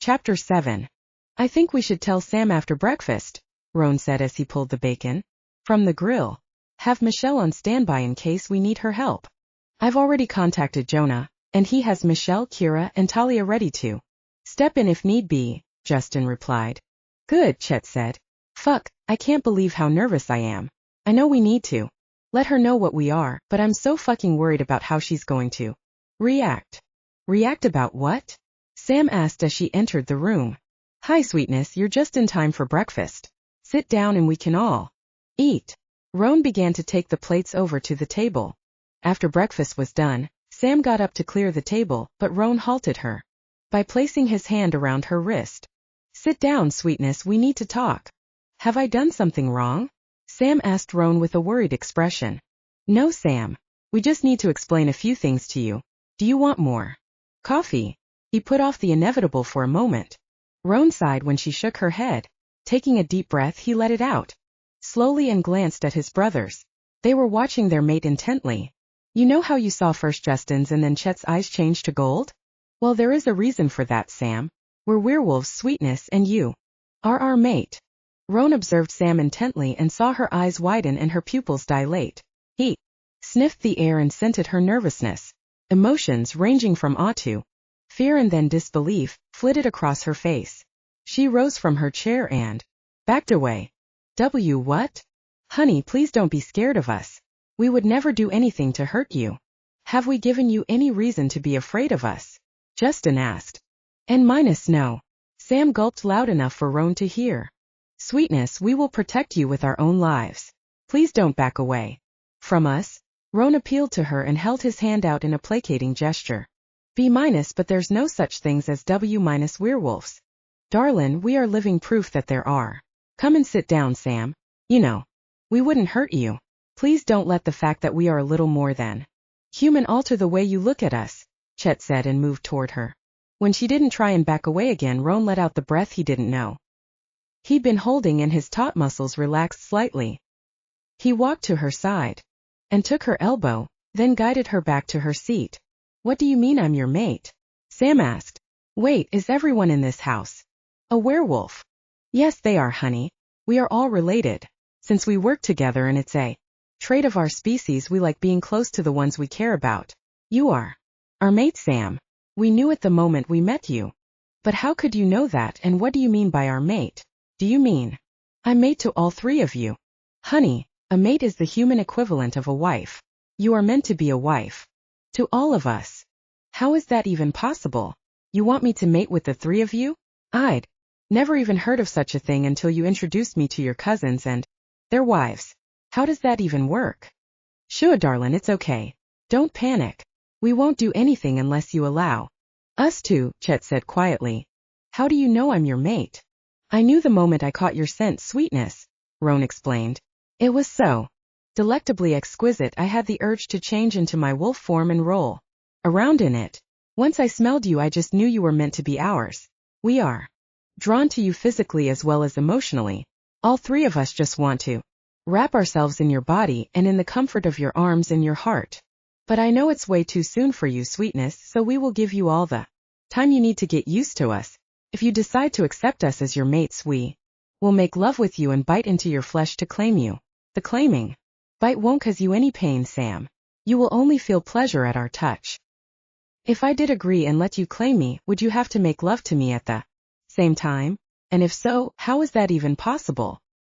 Chapter 7. I think we should tell Sam after breakfast, Roan said as he pulled the bacon from the grill. Have Michelle on standby in case we need her help. I've already contacted Jonah, and he has Michelle, Kira, and Talia ready to step in if need be, Justin replied. Good, Chet said. Fuck, I can't believe how nervous I am. I know we need to let her know what we are, but I'm so fucking worried about how she's going to react. React about what? Sam asked as she entered the room. Hi, sweetness, you're just in time for breakfast. Sit down and we can all eat. Roan began to take the plates over to the table. After breakfast was done, Sam got up to clear the table, but Roan halted her by placing his hand around her wrist. Sit down, sweetness, we need to talk. Have I done something wrong? Sam asked Roan with a worried expression. No, Sam. We just need to explain a few things to you. Do you want more coffee? He put off the inevitable for a moment. Roan sighed when she shook her head. Taking a deep breath, he let it out slowly and glanced at his brothers. They were watching their mate intently. You know how you saw first Justin's and then Chet's eyes change to gold? Well, there is a reason for that, Sam. We're werewolves, sweetness, and you are our mate. Roan observed Sam intently and saw her eyes widen and her pupils dilate. He sniffed the air and scented her nervousness. Emotions ranging from awe to fear and then disbelief flitted across her face. She rose from her chair and backed away. What? Honey, please don't be scared of us. We would never do anything to hurt you. Have we given you any reason to be afraid of us? Justin asked. No. Sam gulped loud enough for Roan to hear. Sweetness, we will protect you with our own lives. Please don't back away from us. Roan appealed to her and held his hand out in a placating gesture. B-, but there's no such things as W- werewolves. Darlin', we are living proof that there are. Come and sit down, Sam. You know, we wouldn't hurt you. Please don't let the fact that we are a little more than human alter the way you look at us, Chet said and moved toward her. When she didn't try and back away again, Roan let out the breath he didn't know he'd been holding and his taut muscles relaxed slightly. He walked to her side and took her elbow, then guided her back to her seat. What do you mean I'm your mate? Sam asked. Wait, is everyone in this house a werewolf? Yes, they are, honey. We are all related. Since we work together and it's a trait of our species, we like being close to the ones we care about. You are our mate, Sam. We knew it the moment we met you. But how could you know that, and what do you mean by our mate? Do you mean I'm mate to all three of you? Honey, a mate is the human equivalent of a wife. You are meant to be a wife to all of us. How is that even possible? You want me to mate with the three of you? I'd never even heard of such a thing until you introduced me to your cousins and their wives. How does that even work? Sure, darling, it's okay. Don't panic. We won't do anything unless you allow us to, Chet said quietly. How do you know I'm your mate? I knew the moment I caught your scent, sweetness, Roan explained. It was so delectably exquisite I had the urge to change into my wolf form and roll around in it. Once I smelled you, I just knew you were meant to be ours. We are drawn to you physically as well as emotionally. All three of us just want to wrap ourselves in your body and in the comfort of your arms and your heart. But I know it's way too soon for you, sweetness, so we will give you all the time you need to get used to us. If you decide to accept us as your mates, we will make love with you and bite into your flesh to claim you. The claiming bite won't cause you any pain, Sam. You will only feel pleasure at our touch. If I did agree and let you claim me, would you have to make love to me at the same time? And if so, how is that even possible?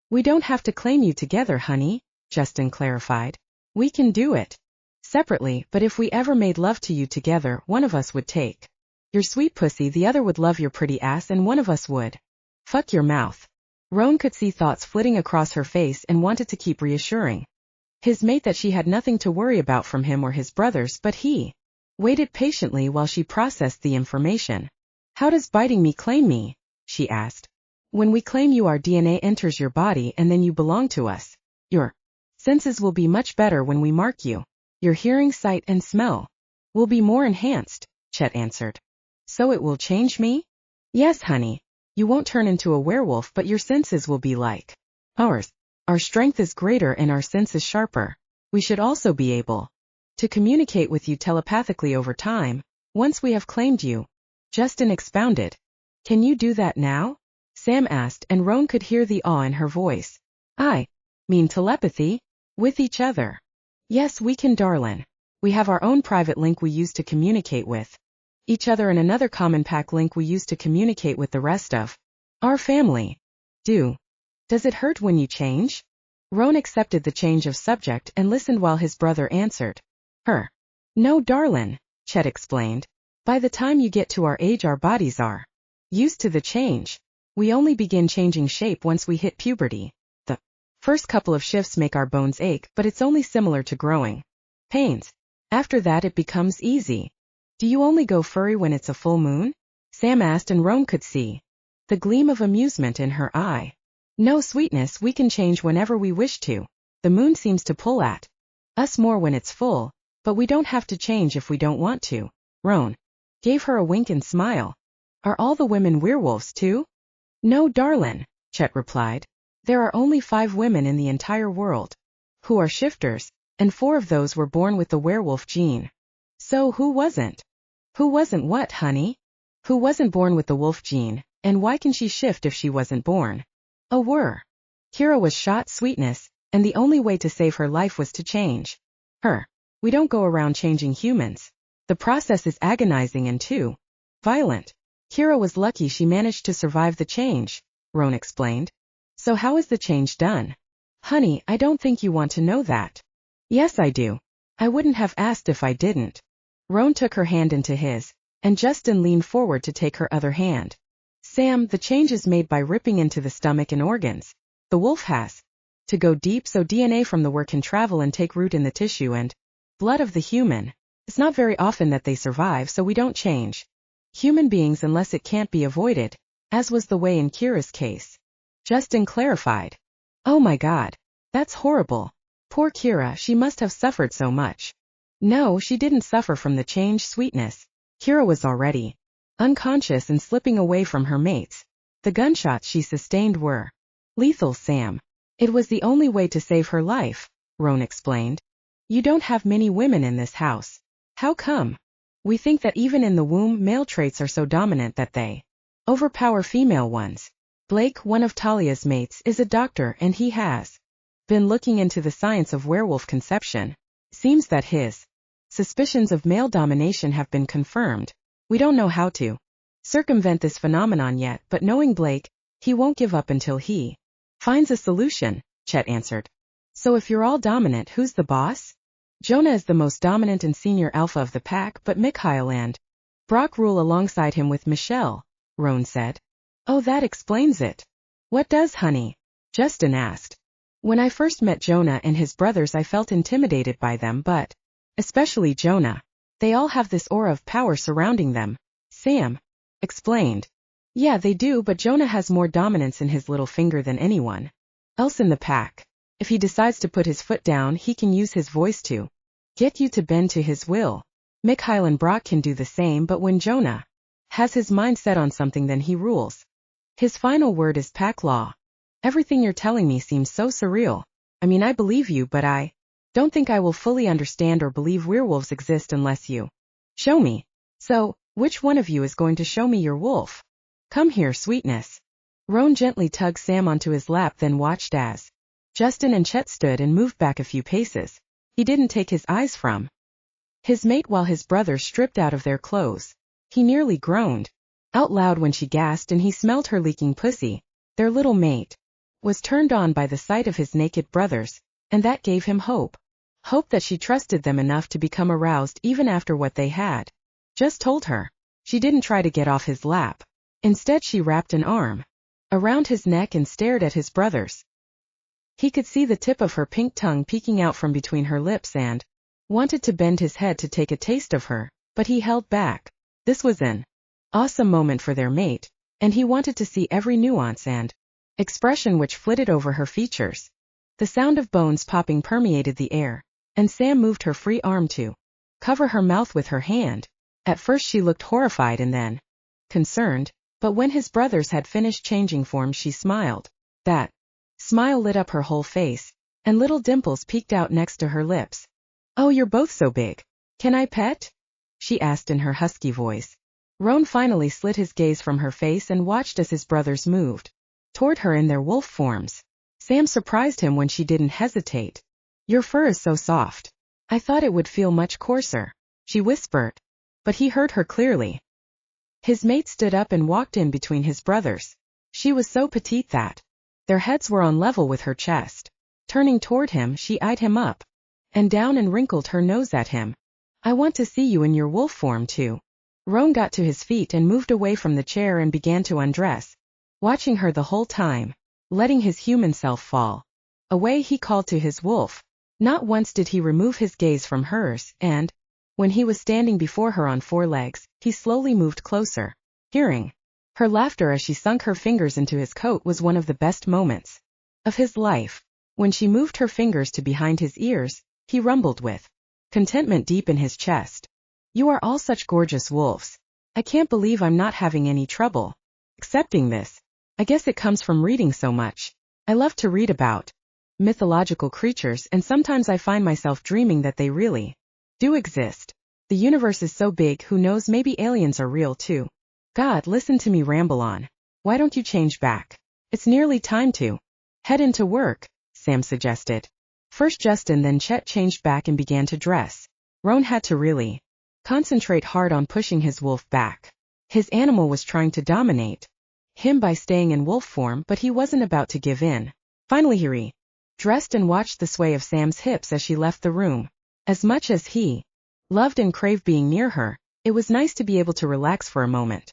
We don't have to claim you together, honey, Justin clarified. We can do it separately, but if we ever made love to you together, one of us would take your sweet pussy, the other would love your pretty ass, and one of us would fuck your mouth. Roan could see thoughts flitting across her face and wanted to keep reassuring his mate that she had nothing to worry about from him or his brothers, but he waited patiently while she processed the information. How does biting me claim me? She asked. When we claim you, our DNA enters your body and then you belong to us. Your senses will be much better when we mark you. Your hearing, sight, and smell will be more enhanced, Chet answered. So it will change me? Yes, honey. You won't turn into a werewolf, but your senses will be like ours. Our strength is greater and our sense is sharper. We should also be able to communicate with you telepathically over time, once we have claimed you. Justin expounded. Can you do that now? Sam asked, and Roan could hear the awe in her voice. I mean telepathy? With each other? Yes, we can, darlin'. We have our own private link we use to communicate with each other and another common pack link we use to communicate with the rest of our family. Does it hurt when you change? Roan accepted the change of subject and listened while his brother answered her. No, darlin', Chet explained. By the time you get to our age, our bodies are used to the change. We only begin changing shape once we hit puberty. The first couple of shifts make our bones ache, but it's only similar to growing pains. After that it becomes easy. Do you only go furry when it's a full moon? Sam asked, and Roan could see the gleam of amusement in her eye. No, sweetness, we can change whenever we wish to. The moon seems to pull at us more when it's full, but we don't have to change if we don't want to. Roan gave her a wink and smile. Are all the women werewolves too? No, darlin', Chet replied. There are only 5 women in the entire world who are shifters, and 4 of those were born with the werewolf gene. So who wasn't? Who wasn't what, honey? Who wasn't born with the wolf gene, and why can she shift if she wasn't born? Kira was shot, sweetness, and the only way to save her life was to change her. We don't go around changing humans. The process is agonizing and too violent. Kira was lucky she managed to survive the change, Roan explained. So how is the change done? Honey, I don't think you want to know that. Yes, I do. I wouldn't have asked if I didn't. Roan took her hand into his, and Justin leaned forward to take her other hand. Sam, the change is made by ripping into the stomach and organs. The wolf has to go deep so DNA from the work can travel and take root in the tissue and blood of the human. It's not very often that they survive, so we don't change human beings unless it can't be avoided, as was the way in Kira's case. Justin clarified. Oh my God. That's horrible. Poor Kira, she must have suffered so much. No, she didn't suffer from the change, sweetness. Kira was already unconscious and slipping away from her mates. The gunshots she sustained were lethal, Sam. It was the only way to save her life, Roan explained. You don't have many women in this house. How come? We think that even in the womb, male traits are so dominant that they overpower female ones. Blake, one of Talia's mates, is a doctor and he has been looking into the science of werewolf conception. Seems that his suspicions of male domination have been confirmed. We don't know how to circumvent this phenomenon yet, but knowing Blake, he won't give up until he finds a solution, Chet answered. So if you're all dominant, who's the boss? Jonah is the most dominant and senior alpha of the pack, but Mikhail and Brock rule alongside him with Michelle, Roan said. Oh, that explains it. What does, honey? Justin asked. When I first met Jonah and his brothers, I felt intimidated by them, but especially Jonah. They all have this aura of power surrounding them, Sam explained. Yeah, they do, but Jonah has more dominance in his little finger than anyone else in the pack. If he decides to put his foot down, he can use his voice to get you to bend to his will. Mikhail and Brock can do the same, but when Jonah has his mind set on something, then he rules. His final word is pack law. Everything you're telling me seems so surreal. I mean, I believe you, but I don't think I will fully understand or believe werewolves exist unless you show me. So, which one of you is going to show me your wolf? Come here, sweetness. Roan gently tugged Sam onto his lap, then watched as Justin and Chet stood and moved back a few paces. He didn't take his eyes from his mate while his brothers stripped out of their clothes. He nearly groaned out loud when she gasped and he smelled her leaking pussy. Their little mate was turned on by the sight of his naked brothers, and that gave him hope. Hope that she trusted them enough to become aroused even after what they had just told her. She didn't try to get off his lap. Instead, she wrapped an arm around his neck and stared at his brothers. He could see the tip of her pink tongue peeking out from between her lips and wanted to bend his head to take a taste of her, but he held back. This was an awesome moment for their mate, and he wanted to see every nuance and expression which flitted over her features. The sound of bones popping permeated the air, and Sam moved her free arm to cover her mouth with her hand. At first she looked horrified and then concerned, but when his brothers had finished changing forms, she smiled. That smile lit up her whole face, and little dimples peeked out next to her lips. Oh, you're both so big. Can I pet? She asked in her husky voice. Roan finally slid his gaze from her face and watched as his brothers moved toward her in their wolf forms. Sam surprised him when she didn't hesitate. Your fur is so soft. I thought it would feel much coarser, she whispered. But he heard her clearly. His mate stood up and walked in between his brothers. She was so petite that their heads were on level with her chest. Turning toward him, she eyed him up and down and wrinkled her nose at him. I want to see you in your wolf form too. Roan got to his feet and moved away from the chair and began to undress, watching her the whole time, letting his human self fall away. He called to his wolf. Not once did he remove his gaze from hers, and when he was standing before her on 4 legs, he slowly moved closer. Hearing her laughter as she sunk her fingers into his coat was one of the best moments of his life. When she moved her fingers to behind his ears, he rumbled with contentment deep in his chest. You are all such gorgeous wolves. I can't believe I'm not having any trouble accepting this. I guess it comes from reading so much. I love to read about mythological creatures, and sometimes I find myself dreaming that they really do exist. The universe is so big, who knows, maybe aliens are real too. God, listen to me ramble on. Why don't you change back? It's nearly time to head into work, Sam suggested. First Justin, then Chet changed back and began to dress. Roan had to really concentrate hard on pushing his wolf back. His animal was trying to dominate him by staying in wolf form, but he wasn't about to give in. Finally he re-dressed and watched the sway of Sam's hips as she left the room. As much as he loved and craved being near her, it was nice to be able to relax for a moment.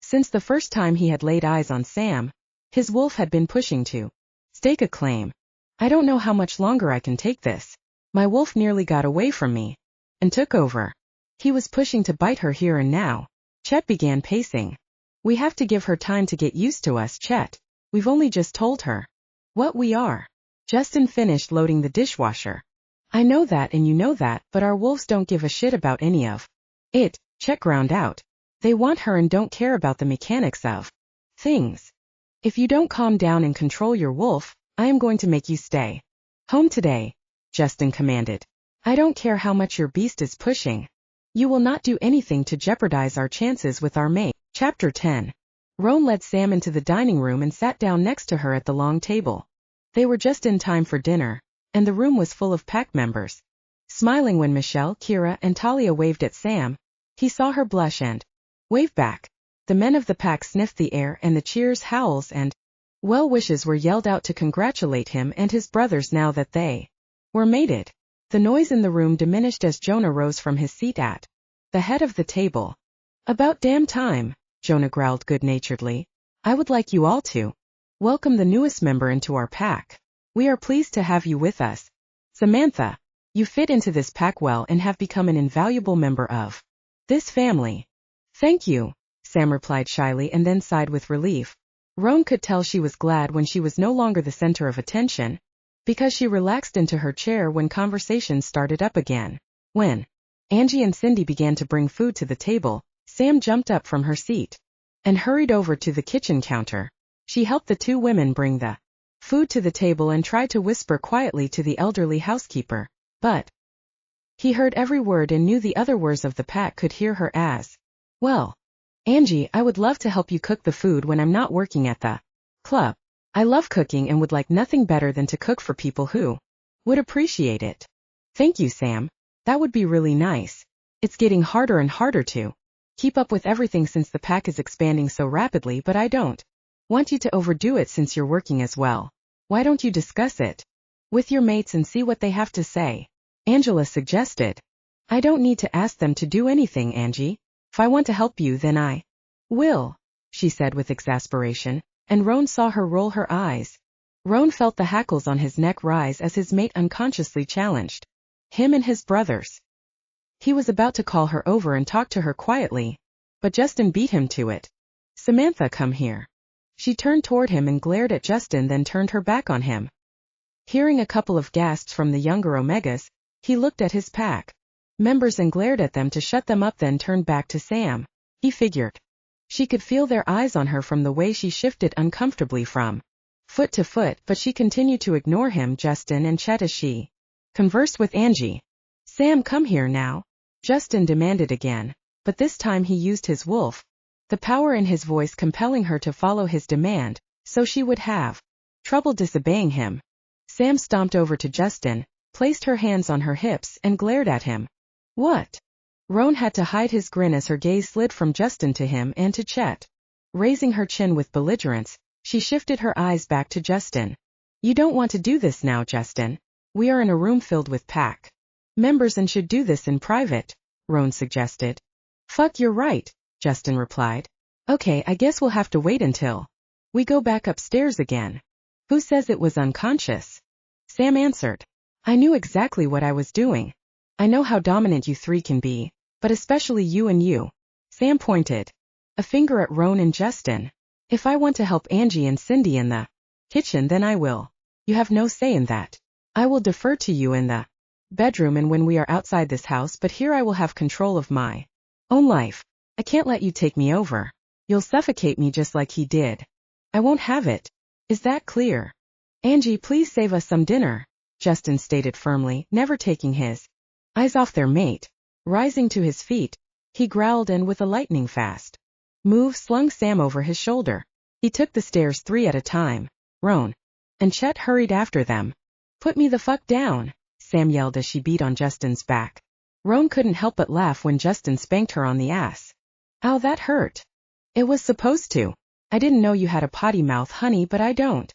Since the first time he had laid eyes on Sam, his wolf had been pushing to stake a claim. I don't know how much longer I can take this. My wolf nearly got away from me and took over. He was pushing to bite her here and now. Chet began pacing. We have to give her time to get used to us, Chet. We've only just told her what we are. Justin finished loading the dishwasher. I know that and you know that, but our wolves don't give a shit about any of it, Chet ground out. They want her and don't care about the mechanics of things. If you don't calm down and control your wolf, I am going to make you stay home today, Justin commanded. I don't care how much your beast is pushing. You will not do anything to jeopardize our chances with our mate. Chapter 10. Roan led Sam into the dining room and sat down next to her at the long table. They were just in time for dinner, and the room was full of pack members. Smiling when Michelle, Kira, and Talia waved at Sam, he saw her blush and wave back. The men of the pack sniffed the air, and the cheers, howls, and well wishes were yelled out to congratulate him and his brothers now that they were mated. The noise in the room diminished as Jonah rose from his seat at the head of the table. About damn time, Jonah growled good-naturedly. I would like you all to welcome the newest member into our pack. We are pleased to have you with us. Samantha, you fit into this pack well and have become an invaluable member of this family. Thank you, Sam replied shyly and then sighed with relief. Roan could tell she was glad when she was no longer the center of attention, because she relaxed into her chair when conversation started up again. When Angie and Cindy began to bring food to the table, Sam jumped up from her seat and hurried over to the kitchen counter. She helped the 2 women bring the food to the table and tried to whisper quietly to the elderly housekeeper, but he heard every word and knew the other words of the pack could hear her as well. Angie, I would love to help you cook the food when I'm not working at the club. I love cooking and would like nothing better than to cook for people who would appreciate it. Thank you, Sam. That would be really nice. It's getting harder and harder to keep up with everything since the pack is expanding so rapidly, but I don't want you to overdo it since you're working as well. Why don't you discuss it with your mates and see what they have to say? Angela suggested. I don't need to ask them to do anything, Angie. If I want to help you, then I will, she said with exasperation, and Roan saw her roll her eyes. Roan felt the hackles on his neck rise as his mate unconsciously challenged him and his brothers. He was about to call her over and talk to her quietly, but Justin beat him to it. Samantha, come here. She turned toward him and glared at Justin, then turned her back on him. Hearing a couple of gasps from the younger Omegas, he looked at his pack members and glared at them to shut them up, then turned back to Sam. He figured she could feel their eyes on her from the way she shifted uncomfortably from foot to foot, but she continued to ignore him, Justin, and Chet as she conversed with Angie. Sam, come here now, Justin demanded again, but this time he used his wolf the power in his voice compelling her to follow his demand, so she would have trouble disobeying him. Sam stomped over to Justin, placed her hands on her hips and glared at him. What? Roan had to hide his grin as her gaze slid from Justin to him and to Chet. Raising her chin with belligerence, she shifted her eyes back to Justin. You don't want to do this now, Justin. We are in a room filled with pack members and should do this in private, Roan suggested. Fuck, you're right, Justin replied. Okay, I guess we'll have to wait until we go back upstairs again. Who says it was unconscious? Sam answered. I knew exactly what I was doing. I know how dominant you three can be, but especially you and you. Sam pointed a finger at Roan and Justin. If I want to help Angie and Cindy in the kitchen, then I will. You have no say in that. I will defer to you in the bedroom and when we are outside this house, but here I will have control of my own life. I can't let you take me over. You'll suffocate me just like he did. I won't have it. Is that clear? Angie, please save us some dinner, Justin stated firmly, never taking his eyes off their mate. Rising to his feet, he growled and with a lightning-fast move slung Sam over his shoulder. He took the stairs 3 at a time. Roan and Chet hurried after them. Put me the fuck down, Sam yelled as she beat on Justin's back. Roan couldn't help but laugh when Justin spanked her on the ass. Ow, that hurt. It was supposed to. I didn't know you had a potty mouth, honey, but I don't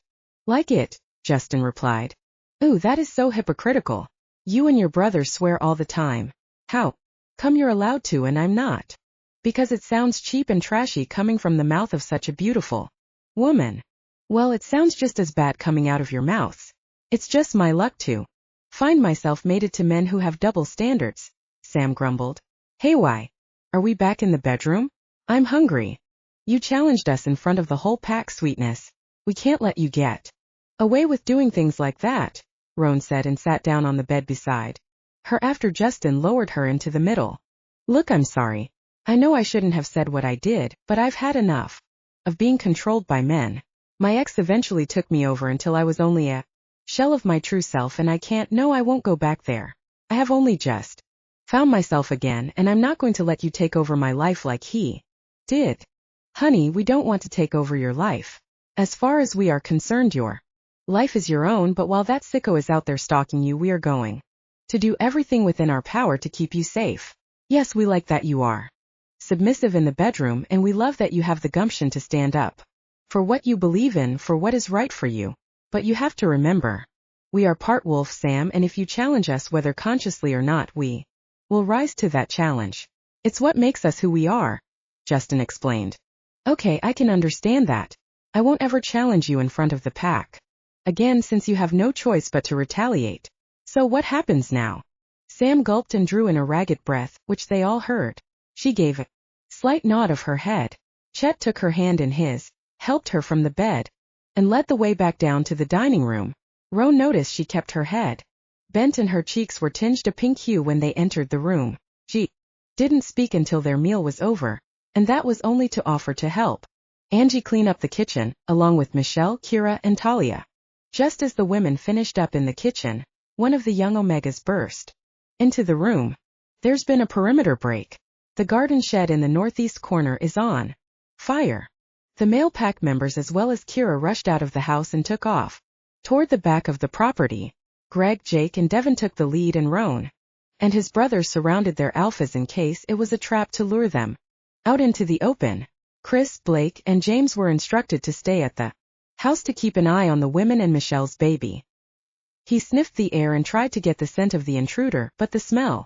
like it, Justin replied. Ooh, that is so hypocritical. You and your brother swear all the time. How come you're allowed to and I'm not? Because it sounds cheap and trashy coming from the mouth of such a beautiful woman. Well, it sounds just as bad coming out of your mouths. It's just my luck to find myself mated to men who have double standards, Sam grumbled. Hey, why? Are we back in the bedroom? I'm hungry. You challenged us in front of the whole pack, sweetness. We can't let you get away with doing things like that, Roan said and sat down on the bed beside her after Justin lowered her into the middle. Look, I'm sorry. I know I shouldn't have said what I did, but I've had enough of being controlled by men. My ex eventually took me over until I was only a shell of my true self, and I won't go back there. I have only just found myself again, and I'm not going to let you take over my life like he did. Honey, we don't want to take over your life. As far as we are concerned, your life is your own, but while that sicko is out there stalking you, we are going to do everything within our power to keep you safe. Yes, we like that you are submissive in the bedroom, and we love that you have the gumption to stand up for what you believe in, for what is right for you. But you have to remember, we are part wolf, Sam, and if you challenge us, whether consciously or not, we will rise to that challenge. It's what makes us who we are, Justin explained. Okay, I can understand that. I won't ever challenge you in front of the pack again, since you have no choice but to retaliate. So what happens now? Sam gulped and drew in a ragged breath, which they all heard. She gave a slight nod of her head. Chet took her hand in his, helped her from the bed, and led the way back down to the dining room. Roan noticed she kept her head bent and her cheeks were tinged a pink hue when they entered the room. She didn't speak until their meal was over, and that was only to offer to help Angie clean up the kitchen, along with Michelle, Kira, and Talia. Just as the women finished up in the kitchen, one of the young Omegas burst into the room. There's been a perimeter break. The garden shed in the northeast corner is on fire. The male pack members as well as Kira rushed out of the house and took off toward the back of the property. Greg, Jake, and Devin took the lead, and Roan and his brothers surrounded their alphas in case it was a trap to lure them out into the open. Chris, Blake, and James were instructed to stay at the house to keep an eye on the women and Michelle's baby. He sniffed the air and tried to get the scent of the intruder, but the smell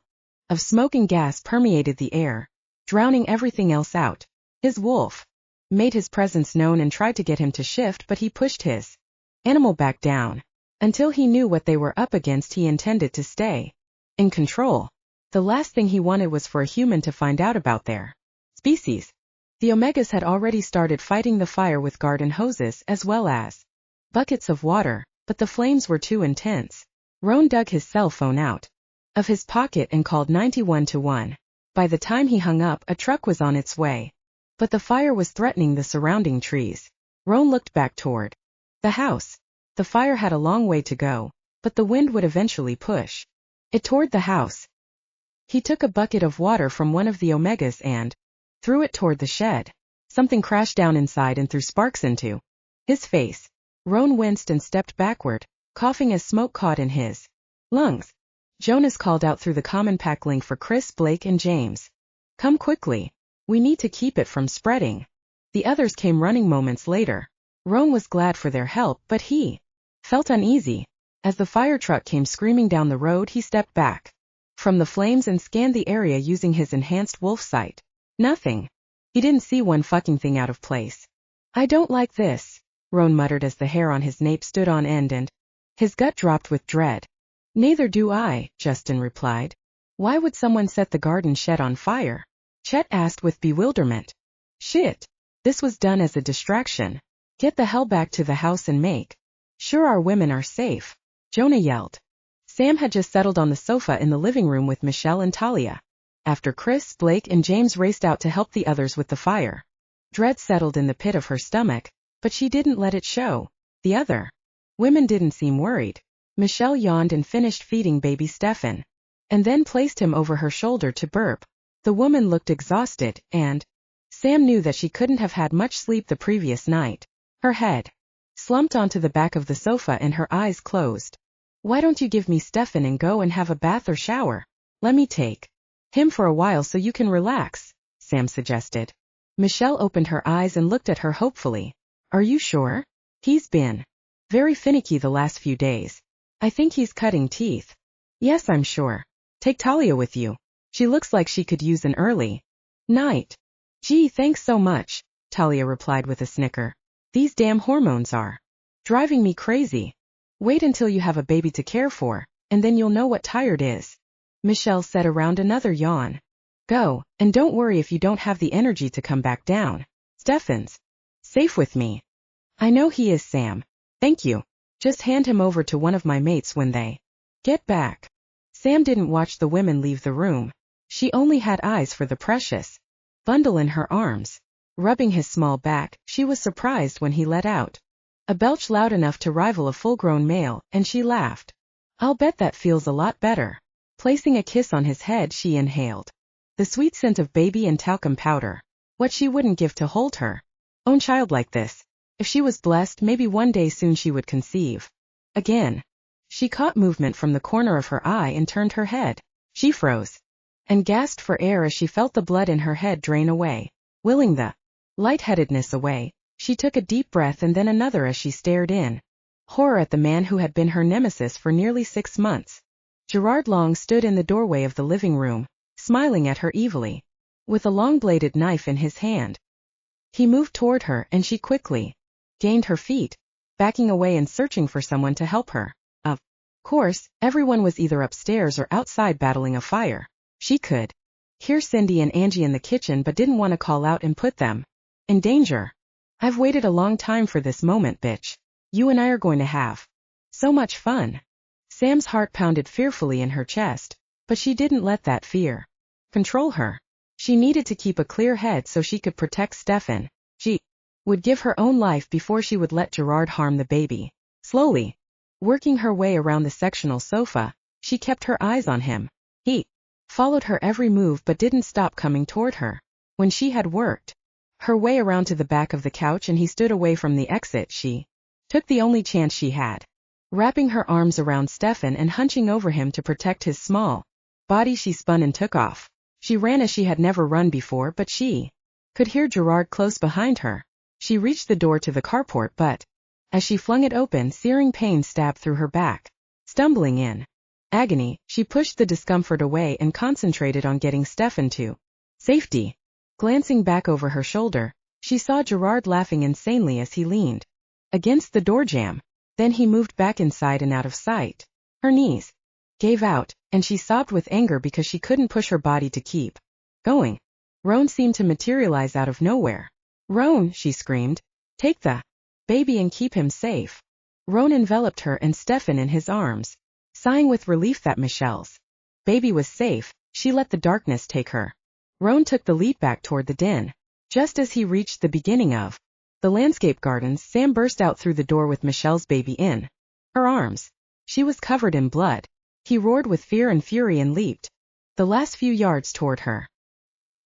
of smoking gas permeated the air, drowning everything else out. His wolf made his presence known and tried to get him to shift, but he pushed his animal back down. Until he knew what they were up against, he intended to stay in control. The last thing he wanted was for a human to find out about their species. The Omegas had already started fighting the fire with garden hoses as well as buckets of water, but the flames were too intense. Roan dug his cell phone out of his pocket and called 911. By the time he hung up, a truck was on its way, but the fire was threatening the surrounding trees. Roan looked back toward the house. The fire had a long way to go, but the wind would eventually push it toward the house. He took a bucket of water from one of the Omegas and threw it toward the shed. Something crashed down inside and threw sparks into his face. Roan winced and stepped backward, coughing as smoke caught in his lungs. Jonas called out through the common pack link for Chris, Blake, and James. Come quickly. We need to keep it from spreading. The others came running moments later. Roan was glad for their help, but he felt uneasy. As the fire truck came screaming down the road, he stepped back from the flames and scanned the area using his enhanced wolf sight. Nothing. He didn't see one fucking thing out of place. I don't like this, Roan muttered as the hair on his nape stood on end and his gut dropped with dread. Neither do I, Justin replied. Why would someone set the garden shed on fire? Chet asked with bewilderment. Shit. This was done as a distraction. Get the hell back to the house and make sure our women are safe, Jonah yelled. Sam had just settled on the sofa in the living room with Michelle and Talia. After Chris, Blake, and James raced out to help the others with the fire. Dread settled in the pit of her stomach, but she didn't let it show. The other women didn't seem worried. Michelle yawned and finished feeding baby Stefan, and then placed him over her shoulder to burp. The woman looked exhausted, and Sam knew that she couldn't have had much sleep the previous night. Her head slumped onto the back of the sofa and her eyes closed. Why don't you give me Stefan and go and have a bath or shower? Let me take him for a while so you can relax, Sam suggested. Michelle opened her eyes and looked at her hopefully. Are you sure? He's been very finicky the last few days. I think he's cutting teeth. Yes, I'm sure. Take Talia with you. She looks like she could use an early night. Gee, thanks so much, Talia replied with a snicker. These damn hormones are driving me crazy. Wait until you have a baby to care for, and then you'll know what tired is, Michelle said around another yawn. Go, and don't worry if you don't have the energy to come back down. Stefan's safe with me. I know he is, Sam. Thank you. Just hand him over to one of my mates when they get back. Sam didn't watch the women leave the room. She only had eyes for the precious bundle in her arms. Rubbing his small back, she was surprised when he let out a belch loud enough to rival a full-grown male, and she laughed. I'll bet that feels a lot better. Placing a kiss on his head, she inhaled the sweet scent of baby and talcum powder. What she wouldn't give to hold her own child like this. If she was blessed, maybe one day soon she would conceive. Again. She caught movement from the corner of her eye and turned her head. She froze and gasped for air as she felt the blood in her head drain away. Willing the lightheadedness away, she took a deep breath and then another as she stared in horror at the man who had been her nemesis for nearly 6 months. Gerard Long stood in the doorway of the living room, smiling at her evilly, with a long-bladed knife in his hand. He moved toward her and she quickly gained her feet, backing away and searching for someone to help her. Of course, everyone was either upstairs or outside battling a fire. She could hear Cindy and Angie in the kitchen but didn't want to call out and put them in danger. I've waited a long time for this moment, bitch. You and I are going to have so much fun. Sam's heart pounded fearfully in her chest, but she didn't let that fear control her. She needed to keep a clear head so she could protect Stefan. She would give her own life before she would let Gerard harm the baby. Slowly, working her way around the sectional sofa, she kept her eyes on him. He followed her every move but didn't stop coming toward her. When she had worked her way around to the back of the couch and he stood away from the exit, she took the only chance she had. Wrapping her arms around Stefan and hunching over him to protect his small body, she spun and took off. She ran as she had never run before, but she could hear Gerard close behind her. She reached the door to the carport, but as she flung it open, searing pain stabbed through her back. Stumbling in agony, she pushed the discomfort away and concentrated on getting Stefan to safety. Glancing back over her shoulder, she saw Gerard laughing insanely as he leaned against the door jamb. Then he moved back inside and out of sight. Her knees gave out, and she sobbed with anger because she couldn't push her body to keep going. Roan seemed to materialize out of nowhere. Roan, she screamed. Take the baby and keep him safe. Roan enveloped her and Stefan in his arms. Sighing with relief that Michelle's baby was safe, she let the darkness take her. Roan took the lead back toward the den. Just as he reached the beginning of the landscape gardens, Sam burst out through the door with Michelle's baby in her arms. She was covered in blood. He roared with fear and fury and leaped the last few yards toward her.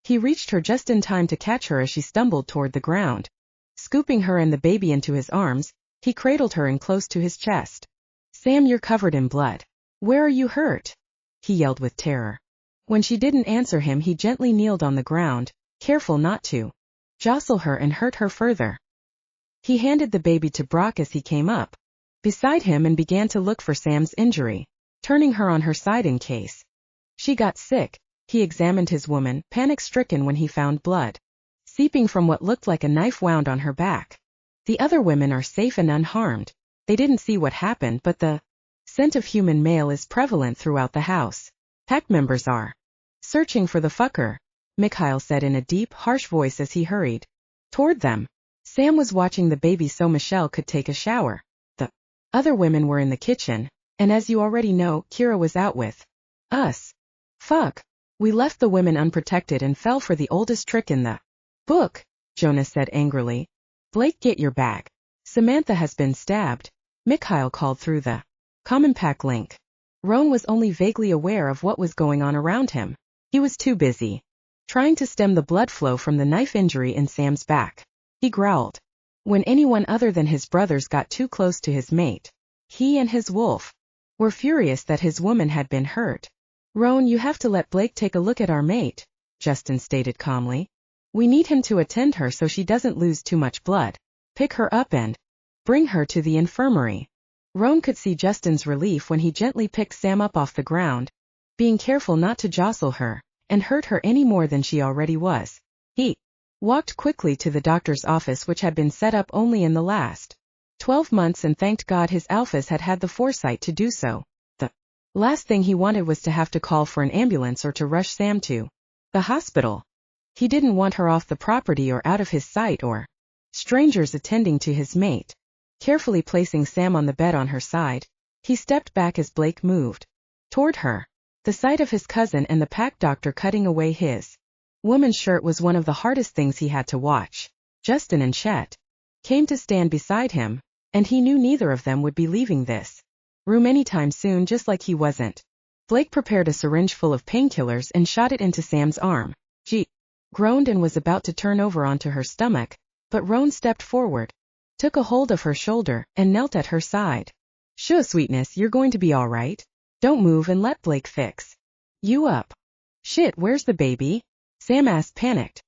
He reached her just in time to catch her as she stumbled toward the ground. Scooping her and the baby into his arms, he cradled her in close to his chest. Sam, you're covered in blood. Where are you hurt? He yelled with terror. When she didn't answer him, he gently kneeled on the ground, careful not to jostle her and hurt her further. He handed the baby to Brock as he came up beside him and began to look for Sam's injury, turning her on her side in case she got sick. He examined his woman, panic-stricken when he found blood seeping from what looked like a knife wound on her back. The other women are safe and unharmed. They didn't see what happened, but the scent of human male is prevalent throughout the house. Pack members are searching for the fucker, Mikhail said in a deep, harsh voice as he hurried toward them. Sam was watching the baby so Michelle could take a shower. The other women were in the kitchen, and as you already know, Kira was out with us. Fuck. We left the women unprotected and fell for the oldest trick in the book, Jonas said angrily. Blake, get your bag. Samantha has been stabbed, Mikhail called through the common pack link. Roan was only vaguely aware of what was going on around him. He was too busy trying to stem the blood flow from the knife injury in Sam's back. He growled when anyone other than his brothers got too close to his mate. He and his wolf were furious that his woman had been hurt. Roan, you have to let Blake take a look at our mate, Justin stated calmly. We need him to attend her so she doesn't lose too much blood. Pick her up and bring her to the infirmary. Roan could see Justin's relief when he gently picked Sam up off the ground, being careful not to jostle her and hurt her any more than she already was. He walked quickly to the doctor's office, which had been set up only in the last 12 months, and thanked God his alphas had had the foresight to do so. The last thing he wanted was to have to call for an ambulance or to rush Sam to the hospital. He didn't want her off the property or out of his sight or strangers attending to his mate. Carefully placing Sam on the bed on her side, he stepped back as Blake moved toward her. The sight of his cousin and the pack doctor cutting away his woman's shirt was one of the hardest things he had to watch. Justin and Chet came to stand beside him, and he knew neither of them would be leaving this room anytime soon, just like he wasn't. Blake prepared a syringe full of painkillers and shot it into Sam's arm. She groaned and was about to turn over onto her stomach, but Roan stepped forward, took a hold of her shoulder, and knelt at her side. Sure, sweetness, you're going to be all right. Don't move and let Blake fix you up. Shit, where's the baby? Sam asked, panicked.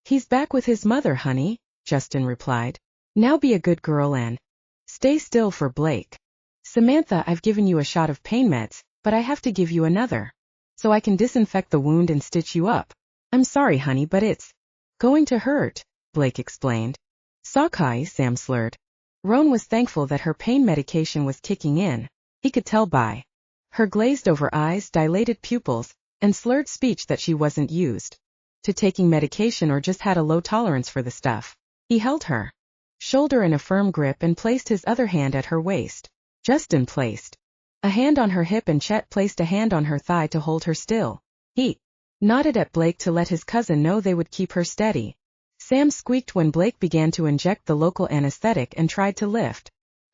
He's back with his mother, honey, Justin replied. Now be a good girl and stay still for Blake. Samantha, I've given you a shot of pain meds, but I have to give you another so I can disinfect the wound and stitch you up. I'm sorry, honey, but it's going to hurt, Blake explained. Sockeye, Sam slurred. Roan was thankful that her pain medication was kicking in. He could tell by her glazed-over eyes, dilated pupils, and slurred speech that she wasn't used to taking medication or just had a low tolerance for the stuff. He held her shoulder in a firm grip and placed his other hand at her waist. Justin placed a hand on her hip and Chet placed a hand on her thigh to hold her still. He nodded at Blake to let his cousin know they would keep her steady. Sam squeaked when Blake began to inject the local anesthetic and tried to lift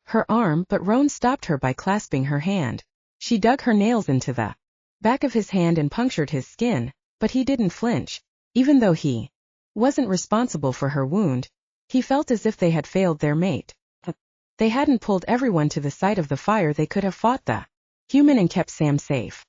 her arm, but Roan stopped her by clasping her hand. She dug her nails into the back of his hand and punctured his skin, but he didn't flinch. Even though he wasn't responsible for her wound, he felt as if they had failed their mate. They hadn't pulled everyone to the site of the fire. They could have fought the human and kept Sam safe.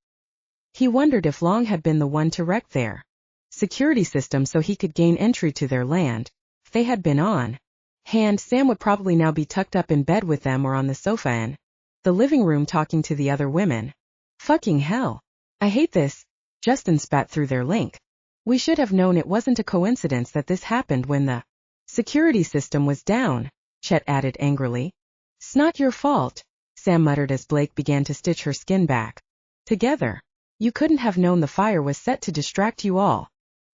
He wondered if Long had been the one to wreck their security system so he could gain entry to their land. If they had been on hand, Sam would probably now be tucked up in bed with them or on the sofa in the living room talking to the other women. Fucking hell. I hate this, Justin spat through their link. We should have known it wasn't a coincidence that this happened when the security system was down, Chet added angrily. It's not your fault, Sam muttered as Blake began to stitch her skin back together. You couldn't have known the fire was set to distract you all.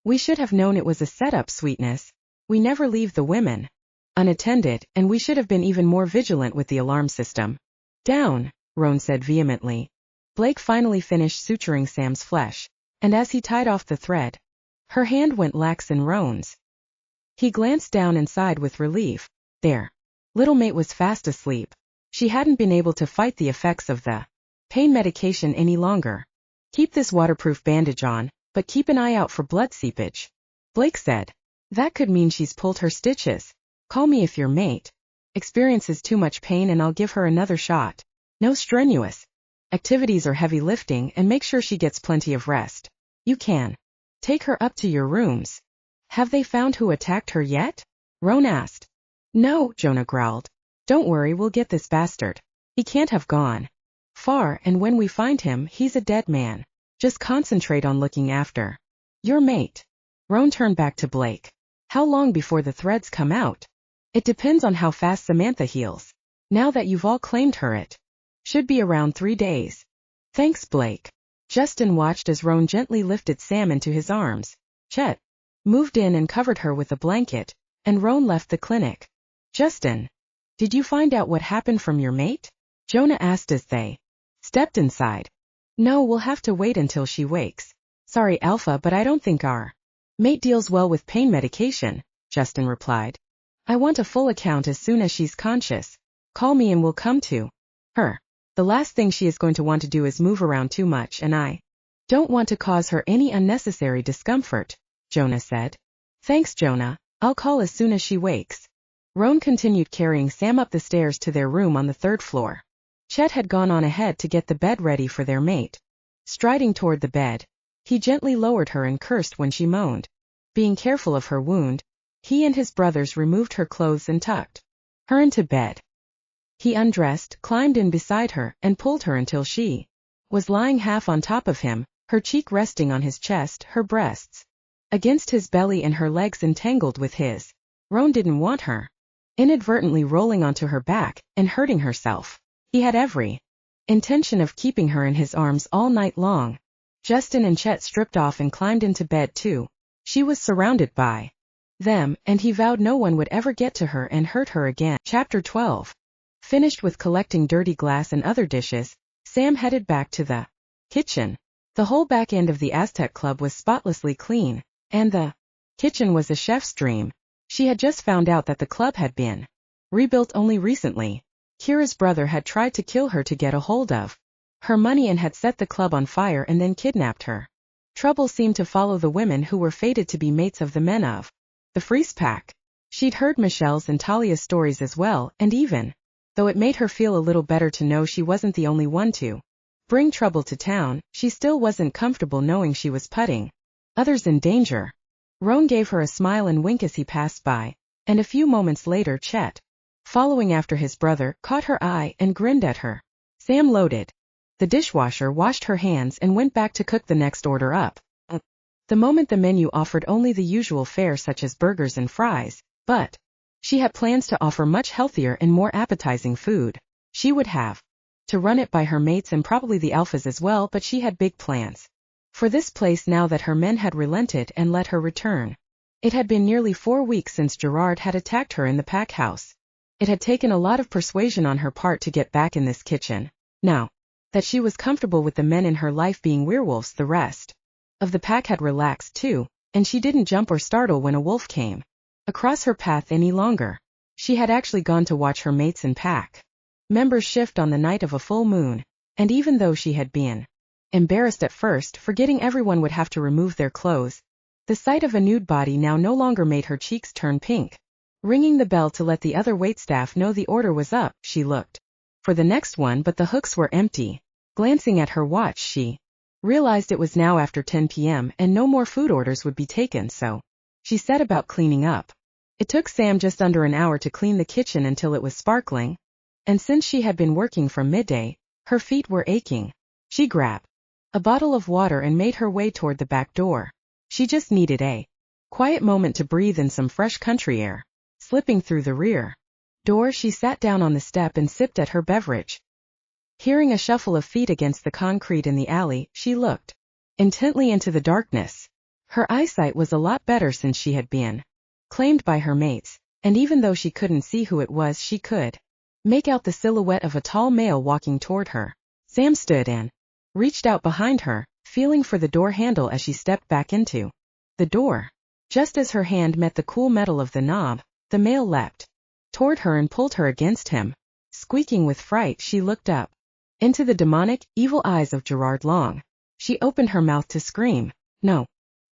We should have known it was a setup, sweetness. We never leave the women unattended, and we should have been even more vigilant with the alarm system. Down, Roan said vehemently. Blake finally finished suturing Sam's flesh, and as he tied off the thread, her hand went lax in Roan's. He glanced down and sighed with relief. Their little mate was fast asleep. She hadn't been able to fight the effects of the pain medication any longer. Keep this waterproof bandage on, but keep an eye out for blood seepage. Blake said. That could mean she's pulled her stitches. Call me if your mate experiences too much pain and I'll give her another shot. No strenuous activities or heavy lifting, and make sure she gets plenty of rest. You can take her up to your rooms. Have they found who attacked her yet? Roan asked. No, Jonah growled. Don't worry, we'll get this bastard. He can't have gone far, and when we find him, he's a dead man. Just concentrate on looking after your mate. Roan turned back to Blake. How long before the threads come out? It depends on how fast Samantha heals. Now that you've all claimed her, it should be around 3 days. Thanks, Blake. Justin watched as Roan gently lifted Sam into his arms. Chet moved in and covered her with a blanket, and Roan left the clinic. Justin, did you find out what happened from your mate? Jonah asked as they stepped inside. No, we'll have to wait until she wakes. Sorry, Alpha, but I don't think our mate deals well with pain medication, Justin replied. I want a full account as soon as she's conscious. Call me and we'll come to her. The last thing she is going to want to do is move around too much, and I don't want to cause her any unnecessary discomfort, Jonah said. Thanks, Jonah. I'll call as soon as she wakes. Roan continued carrying Sam up the stairs to their room on the 3rd floor. Chet had gone on ahead to get the bed ready for their mate. Striding toward the bed, he gently lowered her and cursed when she moaned. Being careful of her wound, he and his brothers removed her clothes and tucked her into bed. He undressed, climbed in beside her, and pulled her until she was lying half on top of him, her cheek resting on his chest, her breasts against his belly and her legs entangled with his. Roan didn't want her inadvertently rolling onto her back and hurting herself. He had every intention of keeping her in his arms all night long. Justin and Chet stripped off and climbed into bed too. She was surrounded by them, and he vowed no one would ever get to her and hurt her again. Chapter 12. Finished with collecting dirty glass and other dishes, Sam headed back to the kitchen. The whole back end of the Aztec Club was spotlessly clean, and the kitchen was a chef's dream. She had just found out that the club had been rebuilt only recently. Kira's brother had tried to kill her to get a hold of her money and had set the club on fire and then kidnapped her. Trouble seemed to follow the women who were fated to be mates of the men of the Freeze Pack. She'd heard Michelle's and Talia's stories as well, and even though it made her feel a little better to know she wasn't the only one to bring trouble to town, she still wasn't comfortable knowing she was putting others in danger. Roan gave her a smile and wink as he passed by, and a few moments later Chet, following after his brother, caught her eye and grinned at her. Sam loaded the dishwasher, washed her hands, and went back to cook the next order up. The moment the menu offered only the usual fare such as burgers and fries, but she had plans to offer much healthier and more appetizing food. She would have to run it by her mates and probably the alphas as well, but she had big plans for this place now that her men had relented and let her return. It had been nearly 4 weeks since Gerard had attacked her in the pack house. It had taken a lot of persuasion on her part to get back in this kitchen. Now that she was comfortable with the men in her life being werewolves, the rest of the pack had relaxed too, and she didn't jump or startle when a wolf came across her path any longer. She had actually gone to watch her mates and pack members shift on the night of a full moon, and even though she had been embarrassed at first, forgetting everyone would have to remove their clothes, the sight of a nude body now no longer made her cheeks turn pink. Ringing the bell to let the other waitstaff know the order was up, she looked for the next one, but the hooks were empty. Glancing at her watch, she realized it was now after 10 p.m. and no more food orders would be taken, so she set about cleaning up. It took Sam just under an hour to clean the kitchen until it was sparkling, and since she had been working from midday, her feet were aching. She grabbed a bottle of water and made her way toward the back door. She just needed a quiet moment to breathe in some fresh country air. Slipping through the rear door, she sat down on the step and sipped at her beverage. Hearing a shuffle of feet against the concrete in the alley, she looked intently into the darkness. Her eyesight was a lot better since she had been claimed by her mates, and even though she couldn't see who it was, she could make out the silhouette of a tall male walking toward her. Sam stood and reached out behind her, feeling for the door handle as she stepped back into the door. Just as her hand met the cool metal of the knob, the male leapt toward her and pulled her against him. Squeaking with fright, she looked up into the demonic, evil eyes of Gerard Long. She opened her mouth to scream. No.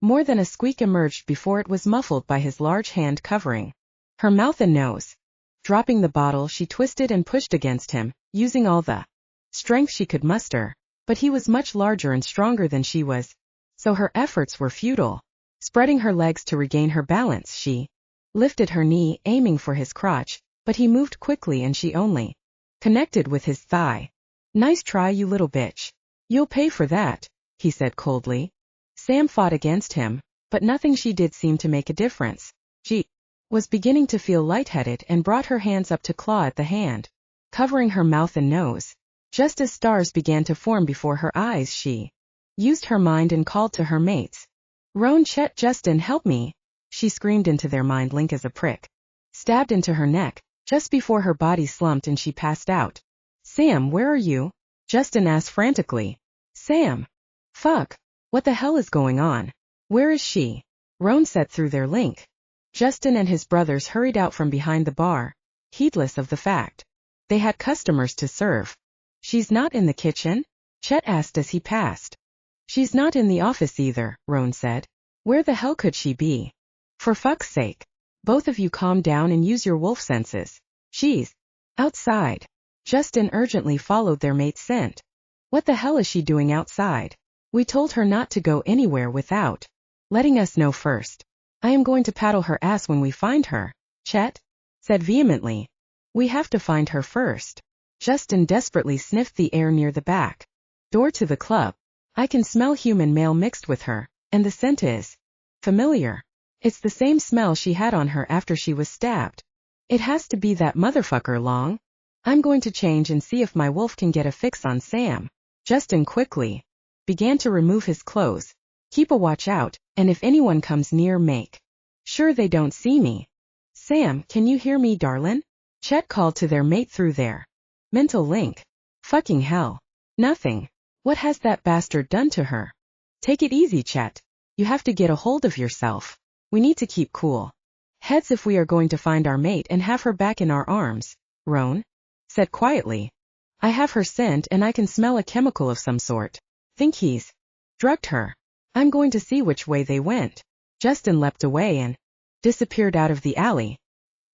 More than a squeak emerged before it was muffled by his large hand covering her mouth and nose. Dropping the bottle, she twisted and pushed against him, using all the strength she could muster, but he was much larger and stronger than she was, so her efforts were futile. Spreading her legs to regain her balance, she lifted her knee, aiming for his crotch, but he moved quickly and she only connected with his thigh. "Nice try, you little bitch. You'll pay for that," he said coldly. Sam fought against him, but nothing she did seemed to make a difference. She was beginning to feel lightheaded and brought her hands up to claw at the hand, covering her mouth and nose. Just as stars began to form before her eyes, she used her mind and called to her mates. "Roan, Chet, Justin, help me," she screamed into their mind. Link as a prick stabbed into her neck, just before her body slumped and she passed out. "Sam, where are you?" Justin asked frantically. "Sam. Fuck. What the hell is going on? Where is she?" Roan said through their link. Justin and his brothers hurried out from behind the bar, heedless of the fact they had customers to serve. "She's not in the kitchen?" Chet asked as he passed. "She's not in the office either," Roan said. "Where the hell could she be? For fuck's sake. Both of you calm down and use your wolf senses. She's outside." Justin urgently followed their mate's scent. "What the hell is she doing outside? We told her not to go anywhere without letting us know first. I am going to paddle her ass when we find her," Chet said vehemently. "We have to find her first." Justin desperately sniffed the air near the back door to the club. "I can smell human male mixed with her, and the scent is familiar. It's the same smell she had on her after she was stabbed. It has to be that motherfucker Long. I'm going to change and see if my wolf can get a fix on Sam." Justin quickly began to remove his clothes. "Keep a watch out, and if anyone comes near, make sure they don't see me." "Sam, can you hear me, darlin'?" Chet called to their mate through their mental link. "Fucking hell. Nothing. What has that bastard done to her?" "Take it easy, Chet. You have to get a hold of yourself. We need to keep cool heads if we are going to find our mate and have her back in our arms," Roan said quietly. "I have her scent and I can smell a chemical of some sort. Think he's drugged her. I'm going to see which way they went." Justin leapt away and disappeared out of the alley.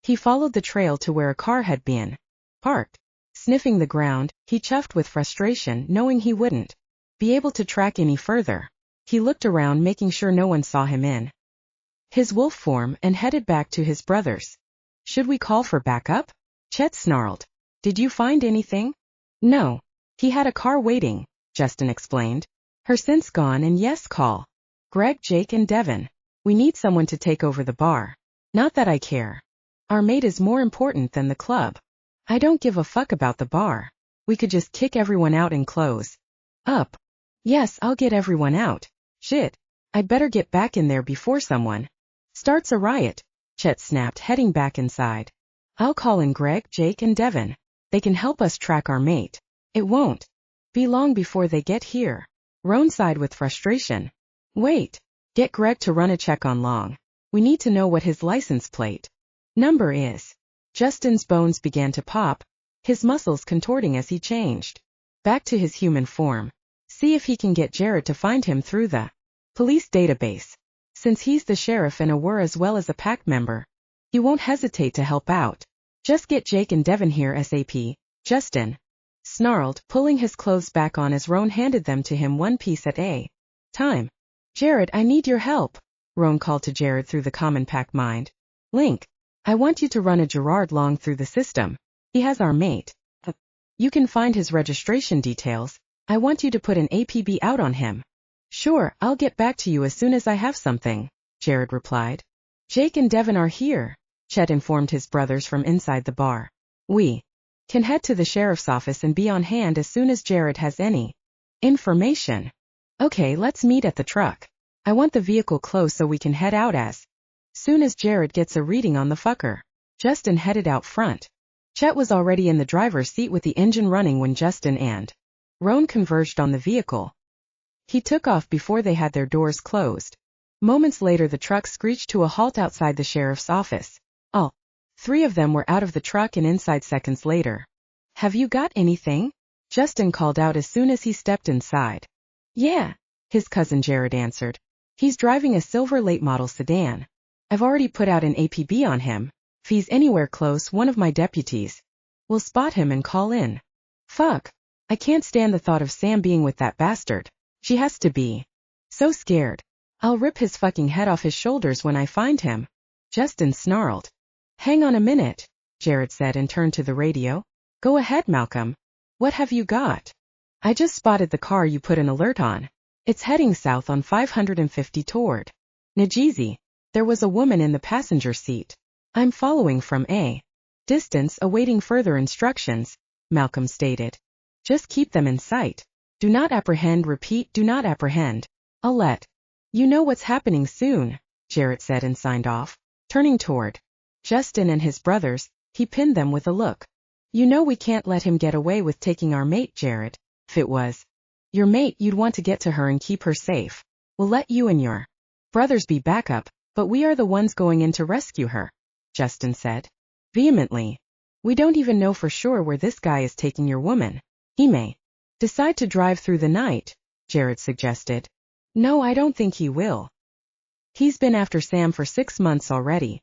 He followed the trail to where a car had been parked. Sniffing the ground, he chuffed with frustration, knowing he wouldn't be able to track any further. He looked around, making sure no one saw him in his wolf form, and headed back to his brothers. "Should we call for backup?" Chet snarled. "Did you find anything?" "No. He had a car waiting," Justin explained. "Her scent's gone, and yes, call Greg, Jake, and Devin. We need someone to take over the bar. Not that I care. Our mate is more important than the club. I don't give a fuck about the bar. We could just kick everyone out and close up." "Yes, I'll get everyone out. Shit. I'd better get back in there before someone starts a riot," Chet snapped, heading back inside. "I'll call in Greg, Jake, and Devin. They can help us track our mate. It won't be long before they get here." Roan sighed with frustration. "Wait. Get Greg to run a check on Long. We need to know what his license plate number is." Justin's bones began to pop, his muscles contorting as he changed back to his human form. See if he can get Gerard to find him through the police database. Since he's the sheriff and a WER as well as a pack member, he won't hesitate to help out. "Just get Jake and Devin here ASAP," Justin snarled, pulling his clothes back on as Roan handed them to him one piece at a time. "Gerard, I need your help," Roan called to Gerard through the common pack mind. "Link, I want you to run a Gerard Long through the system. He has our mate. You can find his registration details. I want you to put an APB out on him." "Sure, I'll get back to you as soon as I have something," Gerard replied. "Jake and Devin are here," Chet informed his brothers from inside the bar. "We can head to the sheriff's office and be on hand as soon as Gerard has any information." "Okay, let's meet at the truck. I want the vehicle close so we can head out as soon as Gerard gets a reading on the fucker." Justin headed out front. Chet was already in the driver's seat with the engine running when Justin and Roan converged on the vehicle. He took off before they had their doors closed. Moments later, the truck screeched to a halt outside the sheriff's office. All three of them were out of the truck and inside seconds later. "Have you got anything?" Justin called out as soon as he stepped inside. "Yeah," his cousin Gerard answered. He's driving a silver late model sedan. I've already put out an APB on him. If he's anywhere close, one of my deputies will spot him and call in. Fuck. I can't stand the thought of Sam being with that bastard. She has to be so scared. I'll rip his fucking head off his shoulders when I find him. Justin snarled. Hang on a minute, Gerard said and turned to the radio. Go ahead, Malcolm. What have you got? I just spotted the car you put an alert on. It's heading south on 550 toward Najeezy. There was a woman in the passenger seat. I'm following from a distance, awaiting further instructions, Malcolm stated. Just keep them in sight. Do not apprehend, repeat, do not apprehend. I'll let you know what's happening soon, Gerard said and signed off. Turning toward Justin and his brothers, he pinned them with a look. You know we can't let him get away with taking our mate, Gerard. If it was your mate, you'd want to get to her and keep her safe. We'll let you and your brothers be backup, but we are the ones going in to rescue her, Justin said vehemently. We don't even know for sure where this guy is taking your woman. He may decide to drive through the night, Gerard suggested. No, I don't think he will. He's been after Sam for 6 months already.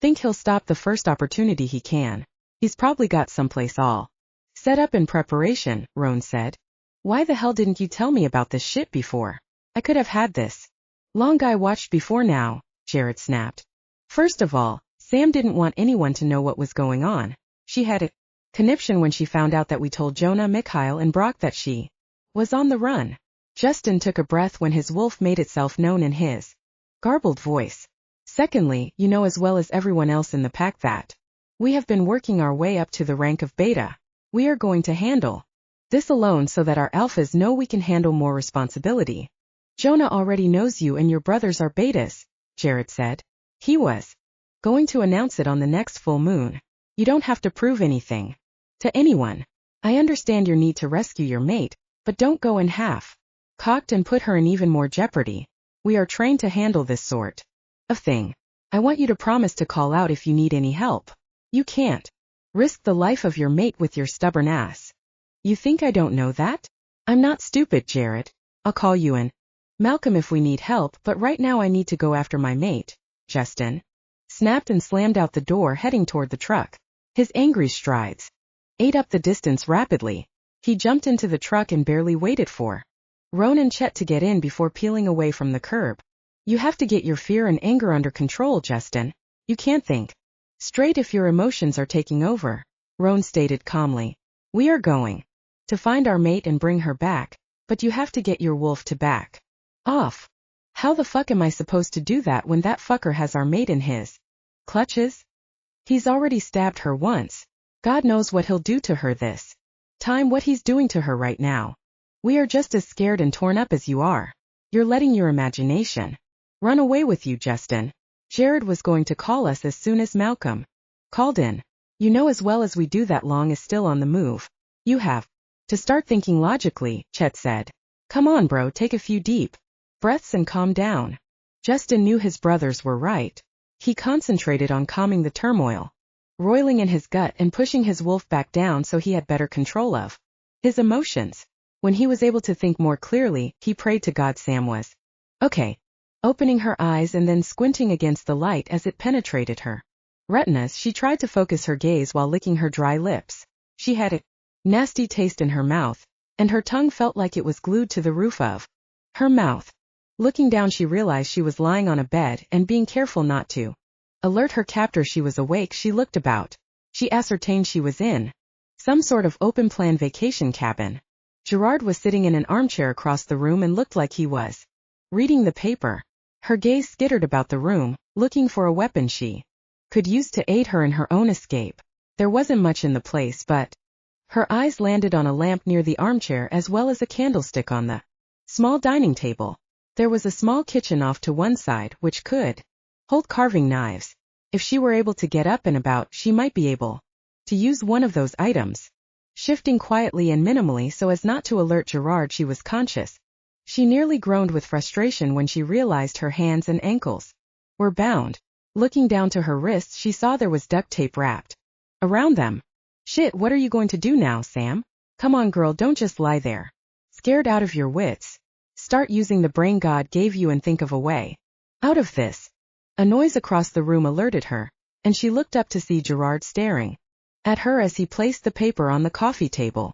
Think he'll stop the first opportunity he can. He's probably got someplace all set up in preparation, Roan said. Why the hell didn't you tell me about this shit before? I could have had this long guy watched before now, Gerard snapped. First of all, Sam didn't want anyone to know what was going on. She had a conniption when she found out that we told Jonah, Mikhail, and Brock that she was on the run. Justin took a breath when his wolf made itself known in his garbled voice. Secondly, you know as well as everyone else in the pack that we have been working our way up to the rank of beta. We are going to handle this alone so that our alphas know we can handle more responsibility. Jonah already knows you and your brothers are betas, Gerard said. He was going to announce it on the next full moon. You don't have to prove anything to anyone. I understand your need to rescue your mate, but don't go in half-cocked and put her in even more jeopardy. We are trained to handle this sort of thing. I want you to promise to call out if you need any help. You can't risk the life of your mate with your stubborn ass. You think I don't know that? I'm not stupid, Gerard. I'll call you and Malcolm if we need help, but right now I need to go after my mate. Justin snapped and slammed out the door, heading toward the truck. His angry strides ate up the distance rapidly. He jumped into the truck and barely waited for Roan and Chet to get in before peeling away from the curb. You have to get your fear and anger under control, Justin. You can't think straight if your emotions are taking over, Roan stated calmly. We are going to find our mate and bring her back, but you have to get your wolf to back off. How the fuck am I supposed to do that when that fucker has our mate in his clutches? He's already stabbed her once. God knows what he'll do to her this time, what he's doing to her right now. We are just as scared and torn up as you are. You're letting your imagination run away with you, Justin. Gerard was going to call us as soon as Malcolm called in. You know as well as we do that Long is still on the move. You have to start thinking logically, Chet said. Come on, bro, take a few deep breaths and calm down. Justin knew his brothers were right. He concentrated on calming the turmoil roiling in his gut and pushing his wolf back down so he had better control of his emotions. When he was able to think more clearly, he prayed to God Sam was okay. Opening her eyes and then squinting against the light as it penetrated her retinas, she tried to focus her gaze while licking her dry lips. She had a nasty taste in her mouth, and her tongue felt like it was glued to the roof of her mouth. Looking down, she realized she was lying on a bed, and being careful not to alert her captor she was awake, she looked about. She ascertained she was in some sort of open-plan vacation cabin. Gerard was sitting in an armchair across the room and looked like he was reading the paper. Her gaze skittered about the room, looking for a weapon she could use to aid her in her own escape. There wasn't much in the place, but her eyes landed on a lamp near the armchair as well as a candlestick on the small dining table. There was a small kitchen off to one side, which could hold carving knives. If she were able to get up and about, she might be able to use one of those items. Shifting quietly and minimally so as not to alert Gerard she was conscious. She nearly groaned with frustration when she realized her hands and ankles were bound. Looking down to her wrists, she saw there was duct tape wrapped around them. Shit, what are you going to do now, Sam? Come on, girl, don't just lie there scared out of your wits. Start using the brain God gave you and think of a way out of this. A noise across the room alerted her, and she looked up to see Gerard staring at her as he placed the paper on the coffee table.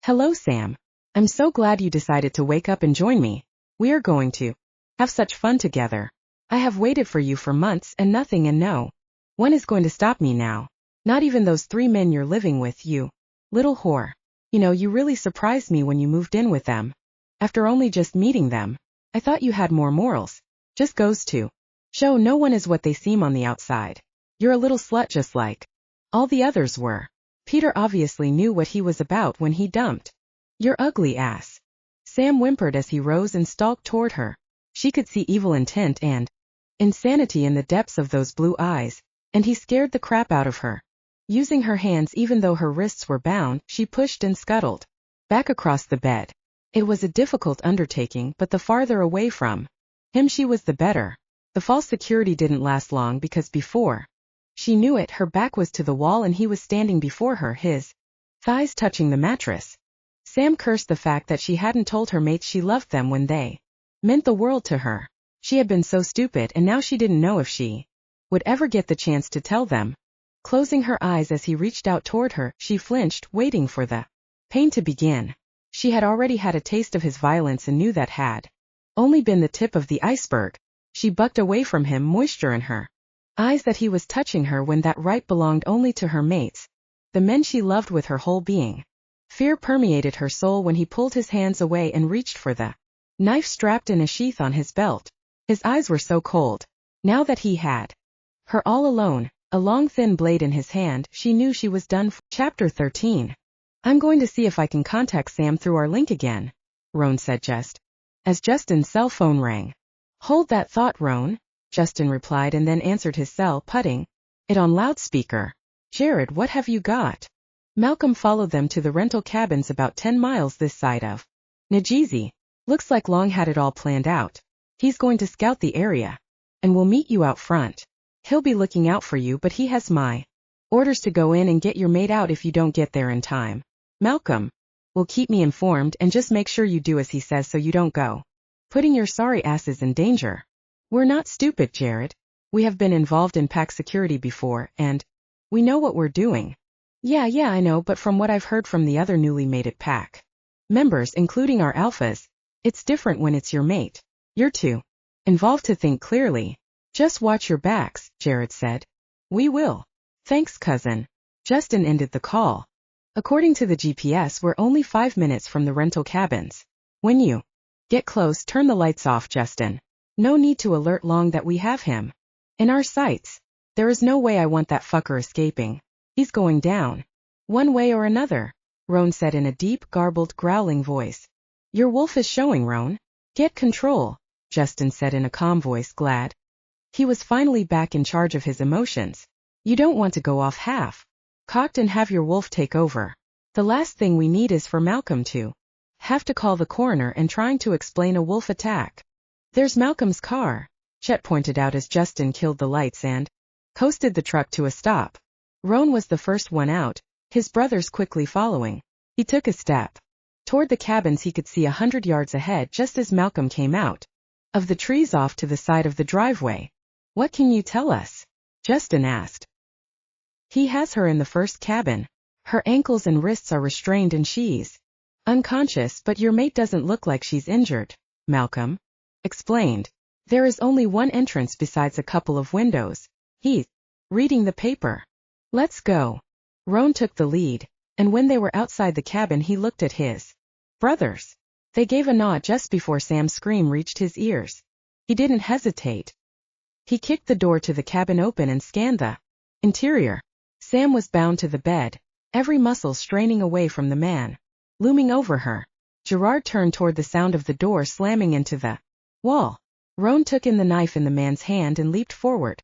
Hello, Sam. I'm so glad you decided to wake up and join me. We are going to have such fun together. I have waited for you for months and nothing, and no one is going to stop me now. Not even those 3 men you're living with, you little whore. You know, you really surprised me when you moved in with them. After only just meeting them, I thought you had more morals. Just goes to show no one is what they seem on the outside. You're a little slut just like all the others were. Peter obviously knew what he was about when he dumped your ugly ass. Sam whimpered as he rose and stalked toward her. She could see evil intent and insanity in the depths of those blue eyes, and he scared the crap out of her. Using her hands even though her wrists were bound, she pushed and scuttled back across the bed. It was a difficult undertaking, but the farther away from him she was the better. The false security didn't last long because before she knew it, her back was to the wall and he was standing before her, his thighs touching the mattress. Sam cursed the fact that she hadn't told her mates she loved them when they meant the world to her. She had been so stupid, and now she didn't know if she would ever get the chance to tell them. Closing her eyes as he reached out toward her, she flinched, waiting for the pain to begin. She had already had a taste of his violence and knew that had only been the tip of the iceberg. She bucked away from him, moisture in her eyes that he was touching her when that right belonged only to her mates, the men she loved with her whole being. Fear permeated her soul when he pulled his hands away and reached for the knife strapped in a sheath on his belt. His eyes were so cold. Now that he had her all alone, a long thin blade in his hand, she knew she was done. Chapter 13. I'm going to see if I can contact Sam through our link again, Roan said just as Justin's cell phone rang. Hold that thought, Roan, Justin replied and then answered his cell, putting it on loudspeaker. Gerard, what have you got? Malcolm followed them to the rental cabins about 10 miles this side of Najeezy. Looks like Long had it all planned out. He's going to scout the area, and we'll meet you out front. He'll be looking out for you, but he has my orders to go in and get your mate out if you don't get there in time. Malcolm will keep me informed, and just make sure you do as he says so you don't go putting your sorry asses in danger. We're not stupid, Gerard. We have been involved in pack security before, and we know what we're doing. Yeah, I know, but from what I've heard from the other newly mated pack members, including our alphas, it's different when it's your mate. You're too involved to think clearly. Just watch your backs, Gerard said. We will. Thanks, cousin. Justin ended the call. According to the GPS, we're only 5 minutes from the rental cabins. When you get close, turn the lights off, Justin. No need to alert Long that we have him in our sights. There is no way I want that fucker escaping. He's going down. One way or another, Roan said in a deep, garbled, growling voice. Your wolf is showing, Roan. Get control, Justin said in a calm voice, glad he was finally back in charge of his emotions. You don't want to go off half-cocked and have your wolf take over. The last thing we need is for Malcolm to have to call the coroner and trying to explain a wolf attack. There's Malcolm's car, Chet pointed out as Justin killed the lights and coasted the truck to a stop. Roan was the first one out, his brothers quickly following. He took a step toward the cabins he could see 100 yards ahead just as Malcolm came out of the trees off to the side of the driveway. What can you tell us? Justin asked. He has her in the first cabin. Her ankles and wrists are restrained and she's unconscious, but your mate doesn't look like she's injured, Malcolm explained. There is only one entrance besides a couple of windows. He's reading the paper. Let's go. Roan took the lead, and when they were outside the cabin he looked at his brothers. They gave a nod just before Sam's scream reached his ears. He didn't hesitate. He kicked the door to the cabin open and scanned the interior. Sam was bound to the bed, every muscle straining away from the man looming over her. Gerard turned toward the sound of the door slamming into the wall. Roan took in the knife in the man's hand and leaped forward.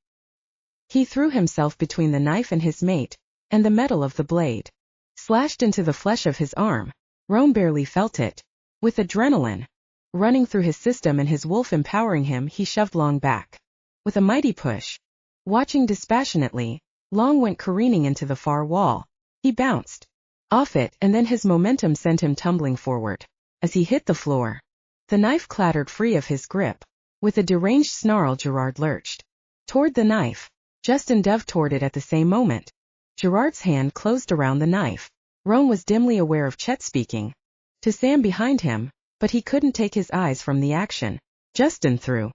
He threw himself between the knife and his mate, and the metal of the blade slashed into the flesh of his arm. Roan barely felt it. With adrenaline running through his system and his wolf empowering him, he shoved Long back with a mighty push. Watching dispassionately, Long went careening into the far wall. He bounced off it, and then his momentum sent him tumbling forward. As he hit the floor, The knife clattered free of his grip. With a deranged snarl, Gerard lurched toward the knife. Justin dove toward it at the same moment. Gerard's hand closed around the knife. Roan was dimly aware of Chet speaking to Sam behind him, but he couldn't take his eyes from the action. Justin threw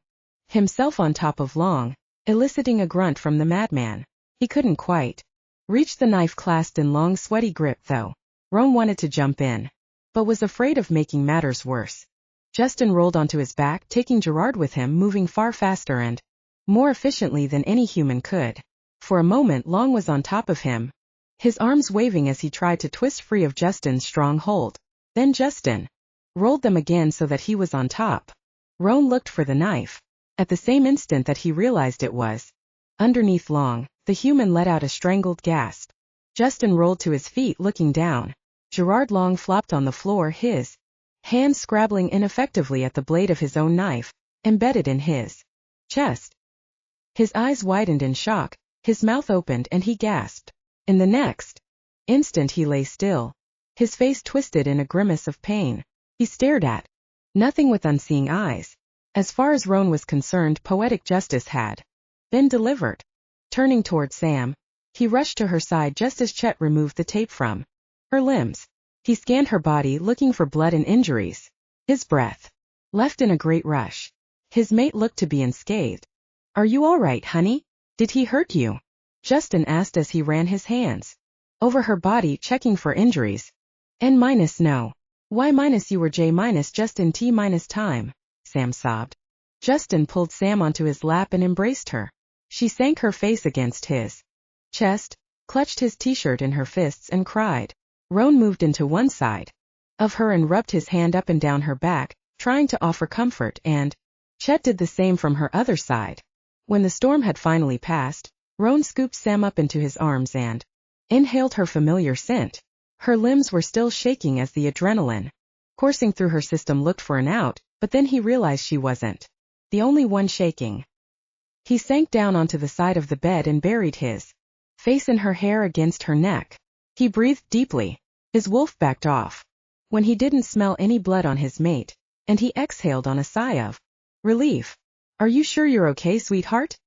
himself on top of Long, eliciting a grunt from the madman. He couldn't quite reach the knife clasped in Long's sweaty grip, though. Roan wanted to jump in, but was afraid of making matters worse. Justin rolled onto his back, taking Gerard with him, moving far faster and more efficiently than any human could. For a moment Long was on top of him, his arms waving as he tried to twist free of Justin's strong hold. Then Justin rolled them again so that he was on top. Roan looked for the knife. At the same instant that he realized it was underneath Long, the human let out a strangled gasp. Justin rolled to his feet, looking down. Gerard Long flopped on the floor, his hand scrabbling ineffectively at the blade of his own knife, embedded in his chest. His eyes widened in shock, his mouth opened, and he gasped. In the next instant he lay still, his face twisted in a grimace of pain. He stared at nothing with unseeing eyes. As far as Roan was concerned, poetic justice had been delivered. Turning toward Sam, he rushed to her side just as Chet removed the tape from her limbs. He scanned her body, looking for blood and injuries. His breath left in a great rush. His mate looked to be unscathed. "Are you all right, honey? Did he hurt you?" Justin asked as he ran his hands over her body, checking for injuries. N-no. Y- you were J- just in T- time, Sam sobbed. Justin pulled Sam onto his lap and embraced her. She sank her face against his chest, clutched his t-shirt in her fists, and cried. Roan moved into one side of her and rubbed his hand up and down her back, trying to offer comfort, and Chet did the same from her other side. When the storm had finally passed, Roan scooped Sam up into his arms and inhaled her familiar scent. Her limbs were still shaking as the adrenaline coursing through her system looked for an out, but then he realized she wasn't the only one shaking. He sank down onto the side of the bed and buried his face in her hair against her neck. He breathed deeply. His wolf backed off when he didn't smell any blood on his mate, and he exhaled on a sigh of relief. "Are you sure you're okay, sweetheart?"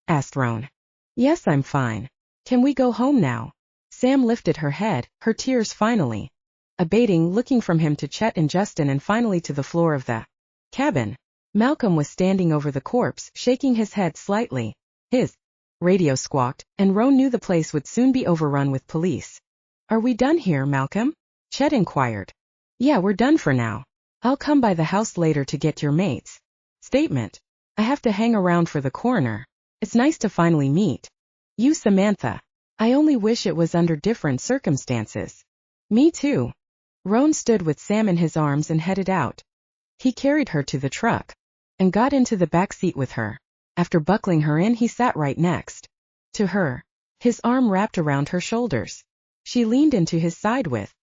asked Roan. "Yes, I'm fine. Can we go home now?" Sam lifted her head, her tears finally abating, looking from him to Chet and Justin and finally to the floor of the cabin. Malcolm was standing over the corpse, shaking his head slightly. His radio squawked, and Roan knew the place would soon be overrun with police. "Are we done here, Malcolm?" Chet inquired. "Yeah, we're done for now. I'll come by the house later to get your mate's statement. I have to hang around for the coroner. It's nice to finally meet you, Samantha. I only wish it was under different circumstances." "Me too." Roan stood with Sam in his arms and headed out. He carried her to the truck and got into the back seat with her. After buckling her in, he sat right next to her, his arm wrapped around her shoulders. She leaned into his side with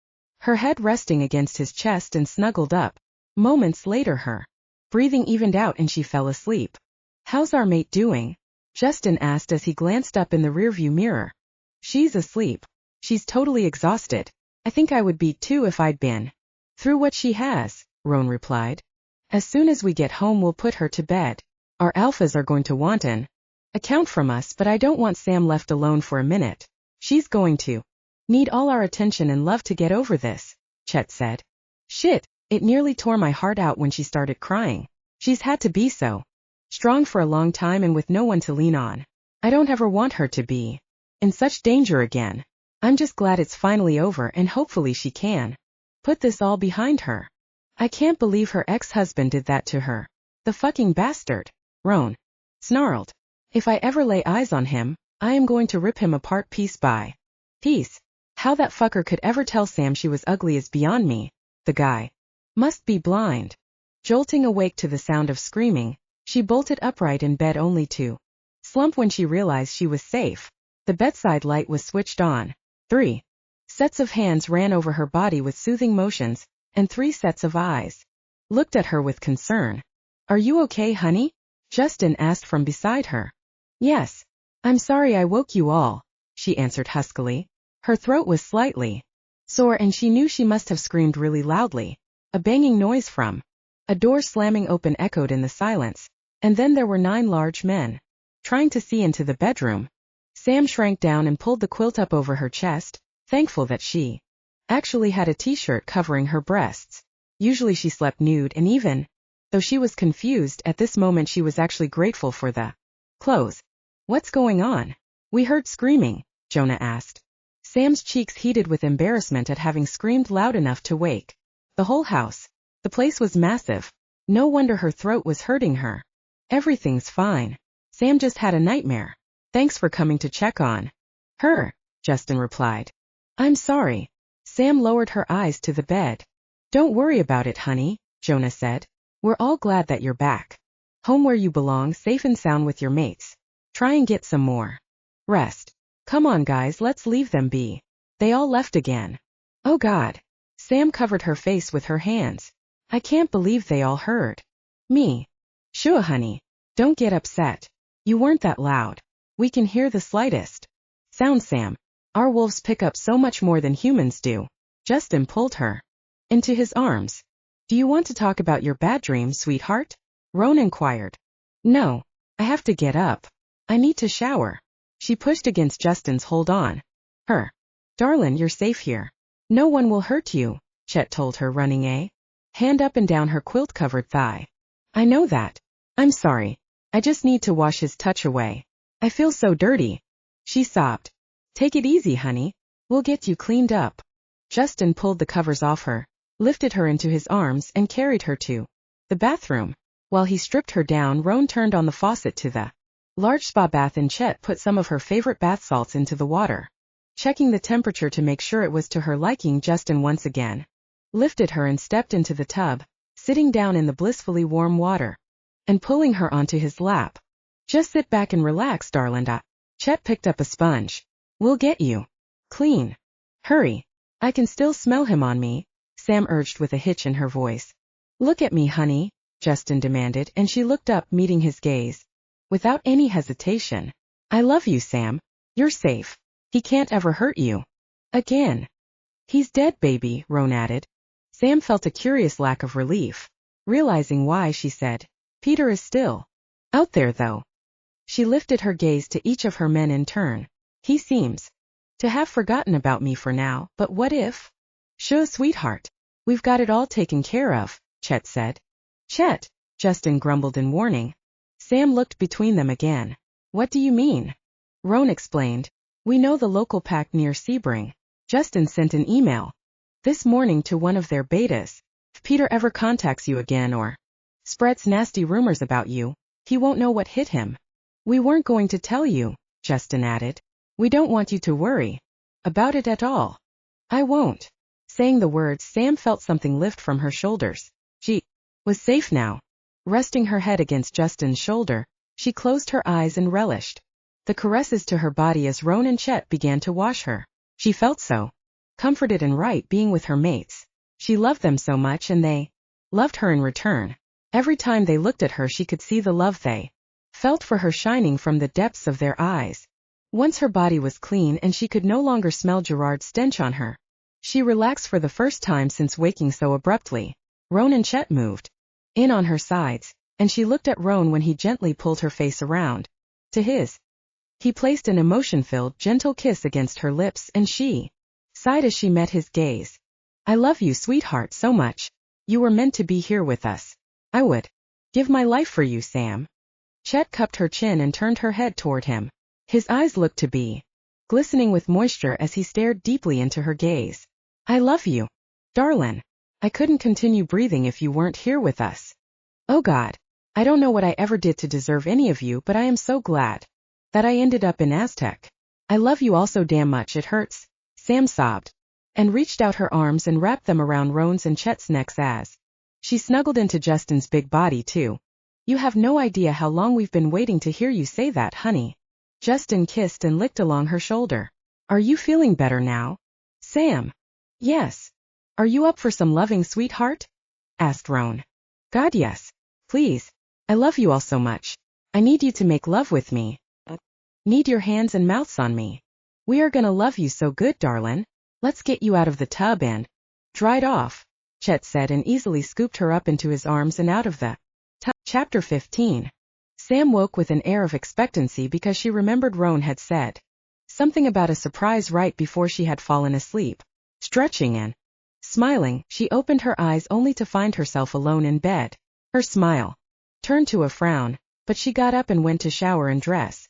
her head resting against his chest and snuggled up. Moments later her breathing evened out and she fell asleep. "How's our mate doing?" Justin asked as he glanced up in the rearview mirror. "She's asleep. She's totally exhausted. I think I would be too if I'd been through what she has," Roan replied. "As soon as we get home we'll put her to bed. Our alphas are going to want an account from us, but I don't want Sam left alone for a minute. She's going to need all our attention and love to get over this," Chet said. "Shit, it nearly tore my heart out when she started crying. She's had to be so strong for a long time and with no one to lean on. I don't ever want her to be in such danger again. I'm just glad it's finally over and hopefully she can put this all behind her. I can't believe her ex-husband did that to her. The fucking bastard," Roan snarled. "If I ever lay eyes on him, I am going to rip him apart piece by piece. How that fucker could ever tell Sam she was ugly is beyond me. The guy must be blind." Jolting awake to the sound of screaming, she bolted upright in bed only to slump when she realized she was safe. The bedside light was switched on. 3 sets of hands ran over her body with soothing motions, and 3 sets of eyes looked at her with concern. "Are you okay, honey?" Justin asked from beside her. "Yes. I'm sorry I woke you all," she answered huskily. Her throat was slightly sore and she knew she must have screamed really loudly. A banging noise from A door slamming open echoed in the silence, and then there were 9 large men trying to see into the bedroom. Sam shrank down and pulled the quilt up over her chest, thankful that she actually had a t-shirt covering her breasts. Usually she slept nude, and even though she was confused, at this moment she was actually grateful for the clothes. What's going on? We heard screaming, Jonah asked. Sam's cheeks heated with embarrassment at having screamed loud enough to wake the whole house. The place was massive. No wonder her throat was hurting her. Everything's fine. Sam just had a nightmare. Thanks for coming to check on her, Justin replied. I'm sorry. Sam lowered her eyes to the bed. Don't worry about it, honey, Jonah said. We're all glad that you're back. Home where you belong, safe and sound with your mates. Try and get some more rest. Come on guys, let's leave them be. They all left again. Oh God. Sam covered her face with her hands. I can't believe they all heard me. Sure, honey. Don't get upset. You weren't that loud. We can hear the slightest sound, Sam. Our wolves pick up so much more than humans do. Justin pulled her into his arms. Do you want to talk about your bad dreams, sweetheart? Roan inquired. No. I have to get up. I need to shower. She pushed against Justin's hold on her. Darling, you're safe here. No one will hurt you, Chet told her, running a hand up and down her quilt-covered thigh. I know that. I'm sorry. I just need to wash his touch away. I feel so dirty. She sobbed. Take it easy, honey. We'll get you cleaned up. Justin pulled the covers off her, lifted her into his arms and carried her to the bathroom. While he stripped her down, Roan turned on the faucet to the large spa bath and Chet put some of her favorite bath salts into the water. Checking the temperature to make sure it was to her liking, Justin once again lifted her and stepped into the tub, sitting down in the blissfully warm water and pulling her onto his lap. Just sit back and relax, darling. Chet picked up a sponge. We'll get you clean. Hurry. I can still smell him on me, Sam urged with a hitch in her voice. Look at me, honey, Justin demanded, and she looked up, meeting his gaze without any hesitation. I love you, Sam. You're safe. He can't ever hurt you again. He's dead, baby, Roan added. Sam felt a curious lack of relief, realizing why. She said, Peter is still out there, though. She lifted her gaze to each of her men in turn. He seems to have forgotten about me for now, but what if? Sure, sweetheart. We've got it all taken care of, Chet said. Chet, Justin grumbled in warning. Sam looked between them again. What do you mean? Roan explained. We know the local pack near Sebring. Justin sent an email this morning to one of their betas. If Peter ever contacts you again or spreads nasty rumors about you, he won't know what hit him. We weren't going to tell you, Justin added. We don't want you to worry about it at all. I won't. Saying the words, Sam felt something lift from her shoulders. She was safe now. Resting her head against Justin's shoulder, she closed her eyes and relished the caresses to her body as Roan and Chet began to wash her. She felt so comforted and right being with her mates. She loved them so much and they loved her in return. Every time they looked at her, she could see the love they felt for her shining from the depths of their eyes. Once her body was clean and she could no longer smell Gerard's stench on her, she relaxed for the first time since waking so abruptly. Roan and Chet moved in on her sides, and she looked at Roan when he gently pulled her face around to his. He placed an emotion-filled, gentle kiss against her lips, and she sighed as she met his gaze. I love you, sweetheart, so much. You were meant to be here with us. I would give my life for you, Sam. Chet cupped her chin and turned her head toward him. His eyes looked to be glistening with moisture as he stared deeply into her gaze. I love you, darling. I couldn't continue breathing if you weren't here with us. Oh God, I don't know what I ever did to deserve any of you, but I am so glad that I ended up in Aztec. I love you all so damn much it hurts, Sam sobbed, and reached out her arms and wrapped them around Roan's and Chet's necks as she snuggled into Justin's big body too. You have no idea how long we've been waiting to hear you say that, honey. Justin kissed and licked along her shoulder. Are you feeling better now, Sam? Yes. Are you up for some loving, sweetheart? Asked Roan. God, yes. Please. I love you all so much. I need you to make love with me. Need your hands and mouths on me. We are gonna love you so good, darling. Let's get you out of the tub and dried off. Chet said and easily scooped her up into his arms and out of the Chapter 15. Sam woke with an air of expectancy because she remembered Roan had said something about a surprise right before she had fallen asleep. Stretching and smiling, she opened her eyes only to find herself alone in bed. Her smile turned to a frown, but she got up and went to shower and dress.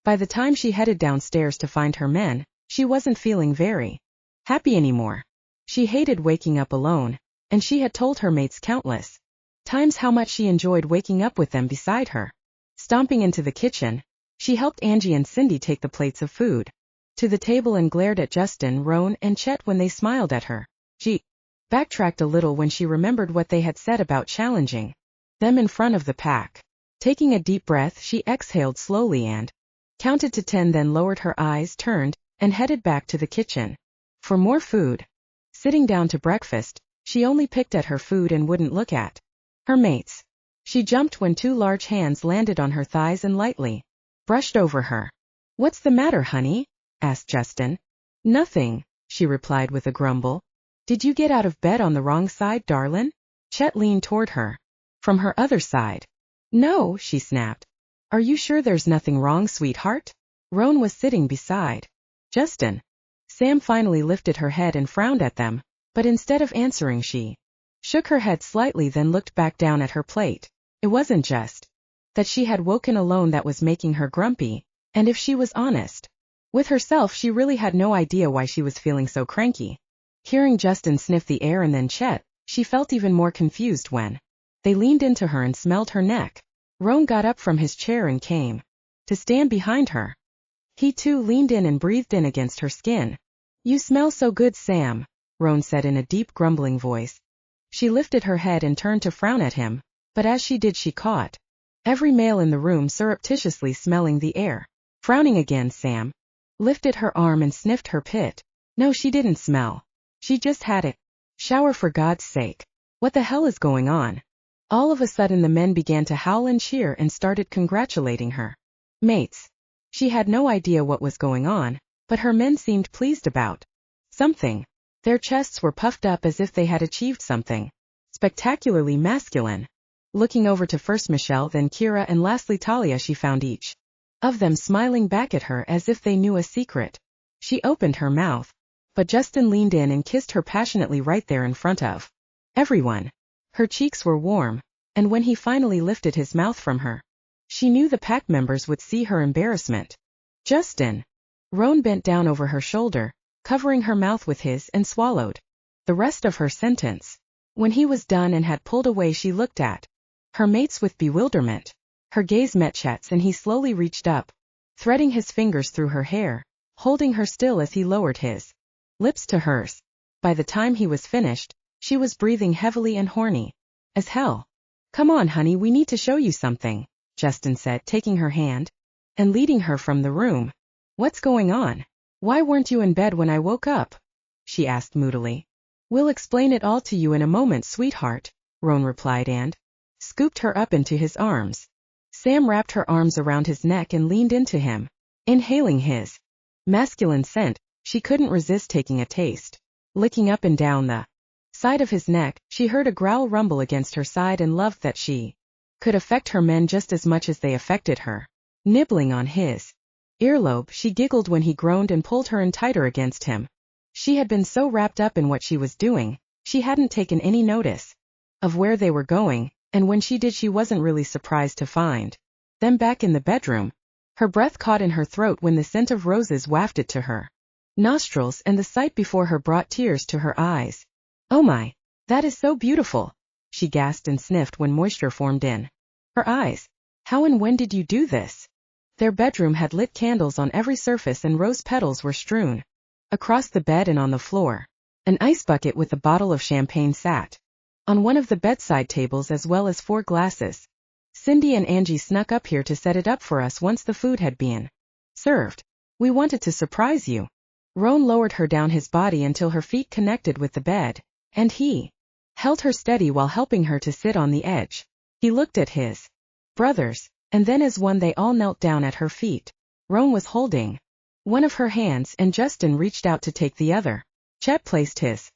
By the time she headed downstairs to find her men, she wasn't feeling very happy anymore. She hated waking up alone, and she had told her mates countless times how much she enjoyed waking up with them beside her. Stomping into the kitchen, she helped Angie and Cindy take the plates of food to the table and glared at Justin, Roan, and Chet when they smiled at her. She backtracked a little when she remembered what they had said about challenging them in front of the pack. Taking a deep breath, she exhaled slowly and counted to 10, then lowered her eyes, turned, and headed back to the kitchen for more food. Sitting down to breakfast, she only picked at her food and wouldn't look at her mates. She jumped when 2 large hands landed on her thighs and lightly brushed over her. "What's the matter, honey?" asked Justin. "Nothing," she replied with a grumble. "Did you get out of bed on the wrong side, darlin'?" Chet leaned toward her from her other side. "No," she snapped. "Are you sure there's nothing wrong, sweetheart?" Roan was sitting beside Justin. Sam finally lifted her head and frowned at them, but instead of answering she shook her head slightly, then looked back down at her plate. It wasn't just that she had woken alone that was making her grumpy, and if she was honest with herself, she really had no idea why she was feeling so cranky. Hearing Justin sniff the air and then Chet, she felt even more confused when they leaned into her and smelled her neck. Roan got up from his chair and came to stand behind her. He too leaned in and breathed in against her skin. "You smell so good, Sam," Roan said in a deep, grumbling voice. She lifted her head and turned to frown at him, but as she did she caught every male in the room surreptitiously smelling the air. Frowning again, Sam lifted her arm and sniffed her pit. No, she didn't smell. She just had it. Shower, for God's sake. What the hell is going on? All of a sudden the men began to howl and cheer and started congratulating her mates. She had no idea what was going on, but her men seemed pleased about something. Their chests were puffed up as if they had achieved something spectacularly masculine. Looking over to first Michelle, then Kira, and lastly Talia, she found each of them smiling back at her as if they knew a secret. She opened her mouth, but Justin leaned in and kissed her passionately right there in front of everyone. Her cheeks were warm, and when he finally lifted his mouth from her, she knew the pack members would see her embarrassment. "Justin." Roan bent down over her shoulder, covering her mouth with his, and swallowed the rest of her sentence. When he was done and had pulled away, she looked at her mates with bewilderment. Her gaze met Chet's and he slowly reached up, threading his fingers through her hair, holding her still as he lowered his lips to hers. By the time he was finished, she was breathing heavily and horny as hell. "Come on, honey, we need to show you something," Justin said, taking her hand and leading her from the room. "What's going on? Why weren't you in bed when I woke up?" she asked moodily. "We'll explain it all to you in a moment, sweetheart," Roan replied and scooped her up into his arms. Sam wrapped her arms around his neck and leaned into him. Inhaling his masculine scent, she couldn't resist taking a taste. Licking up and down the side of his neck, she heard a growl rumble against her side and loved that she could affect her men just as much as they affected her. Nibbling on his earlobe, she giggled when he groaned and pulled her in tighter against him. She had been so wrapped up in what she was doing, she hadn't taken any notice of where they were going, and when she did, she wasn't really surprised to find them back in the bedroom. Her breath caught in her throat when the scent of roses wafted to her nostrils, and the sight before her brought tears to her eyes. "Oh my, that is so beautiful," she gasped and sniffed when moisture formed in her eyes. "How and when did you do this?" Their bedroom had lit candles on every surface and rose petals were strewn across the bed and on the floor. An ice bucket with a bottle of champagne sat on one of the bedside tables, as well as 4 glasses. "Cindy and Angie snuck up here to set it up for us once the food had been served. We wanted to surprise you." Roan lowered her down his body until her feet connected with the bed, and he held her steady while helping her to sit on the edge. He looked at his brothers, and then as one they all knelt down at her feet. Roan was holding one of her hands and Justin reached out to take the other. Chet placed his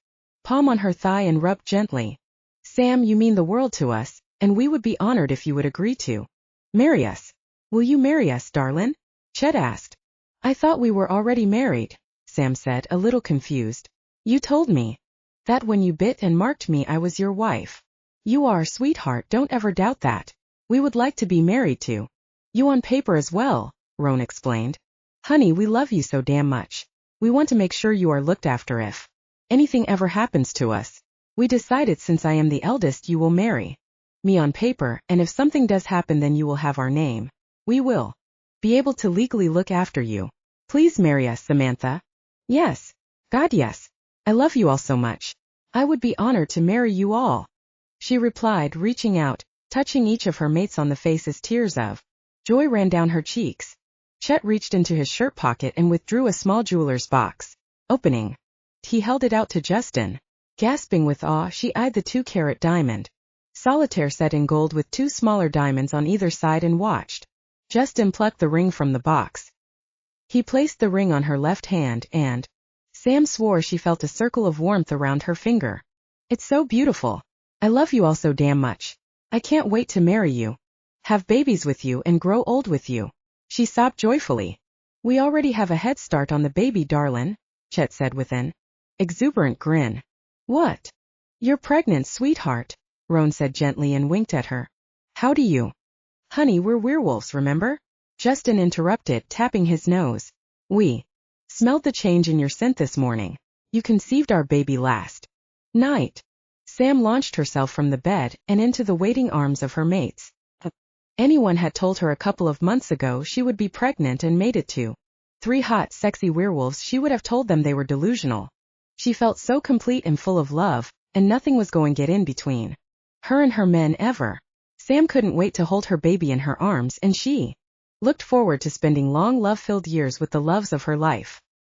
palm on her thigh and rubbed gently. Sam, you mean the world to us, and we would be honored if you would agree to marry us. Will you marry us, darlin'? Chet asked. I thought we were already married, Sam said, a little confused. You told me that when you bit and marked me I was your wife. You are, sweetheart, don't ever doubt that. We would like to be married to you on paper as well, Roan explained. Honey, we love you so damn much. We want to make sure you are looked after if anything ever happens to us. We decided since I am the eldest you will marry me on paper, and if something does happen then you will have our name. We will be able to legally look after you. Please marry us, Samantha. Yes. God, yes. I love you all so much. I would be honored to marry you all, she replied, reaching out, touching each of her mates on the face as tears of joy ran down her cheeks. Chet reached into his shirt pocket and withdrew a small jeweler's box. Opening, he held it out to Justin. Gasping with awe, she eyed the 2-carat diamond solitaire set in gold with 2 smaller diamonds on either side and watched Justin pluck the ring from the box. He placed the ring on her left hand and Sam swore she felt a circle of warmth around her finger. It's so beautiful. I love you all so damn much. I can't wait to marry you, have babies with you and grow old with you, she sobbed joyfully. We already have a head start on the baby, darlin', Chet said with an exuberant grin. What? You're pregnant, sweetheart, Roan said gently and winked at her. How do you? Honey, we're werewolves, remember? Justin interrupted, tapping his nose. We smelled the change in your scent this morning. You conceived our baby last night. Sam launched herself from the bed and into the waiting arms of her mates. Anyone had told her a couple of months ago she would be pregnant and made it to 3 hot, sexy werewolves, she would have told them they were delusional. She felt so complete and full of love, and nothing was going to get in between her and her men ever. Sam couldn't wait to hold her baby in her arms, and she looked forward to spending long love-filled years with the loves of her life.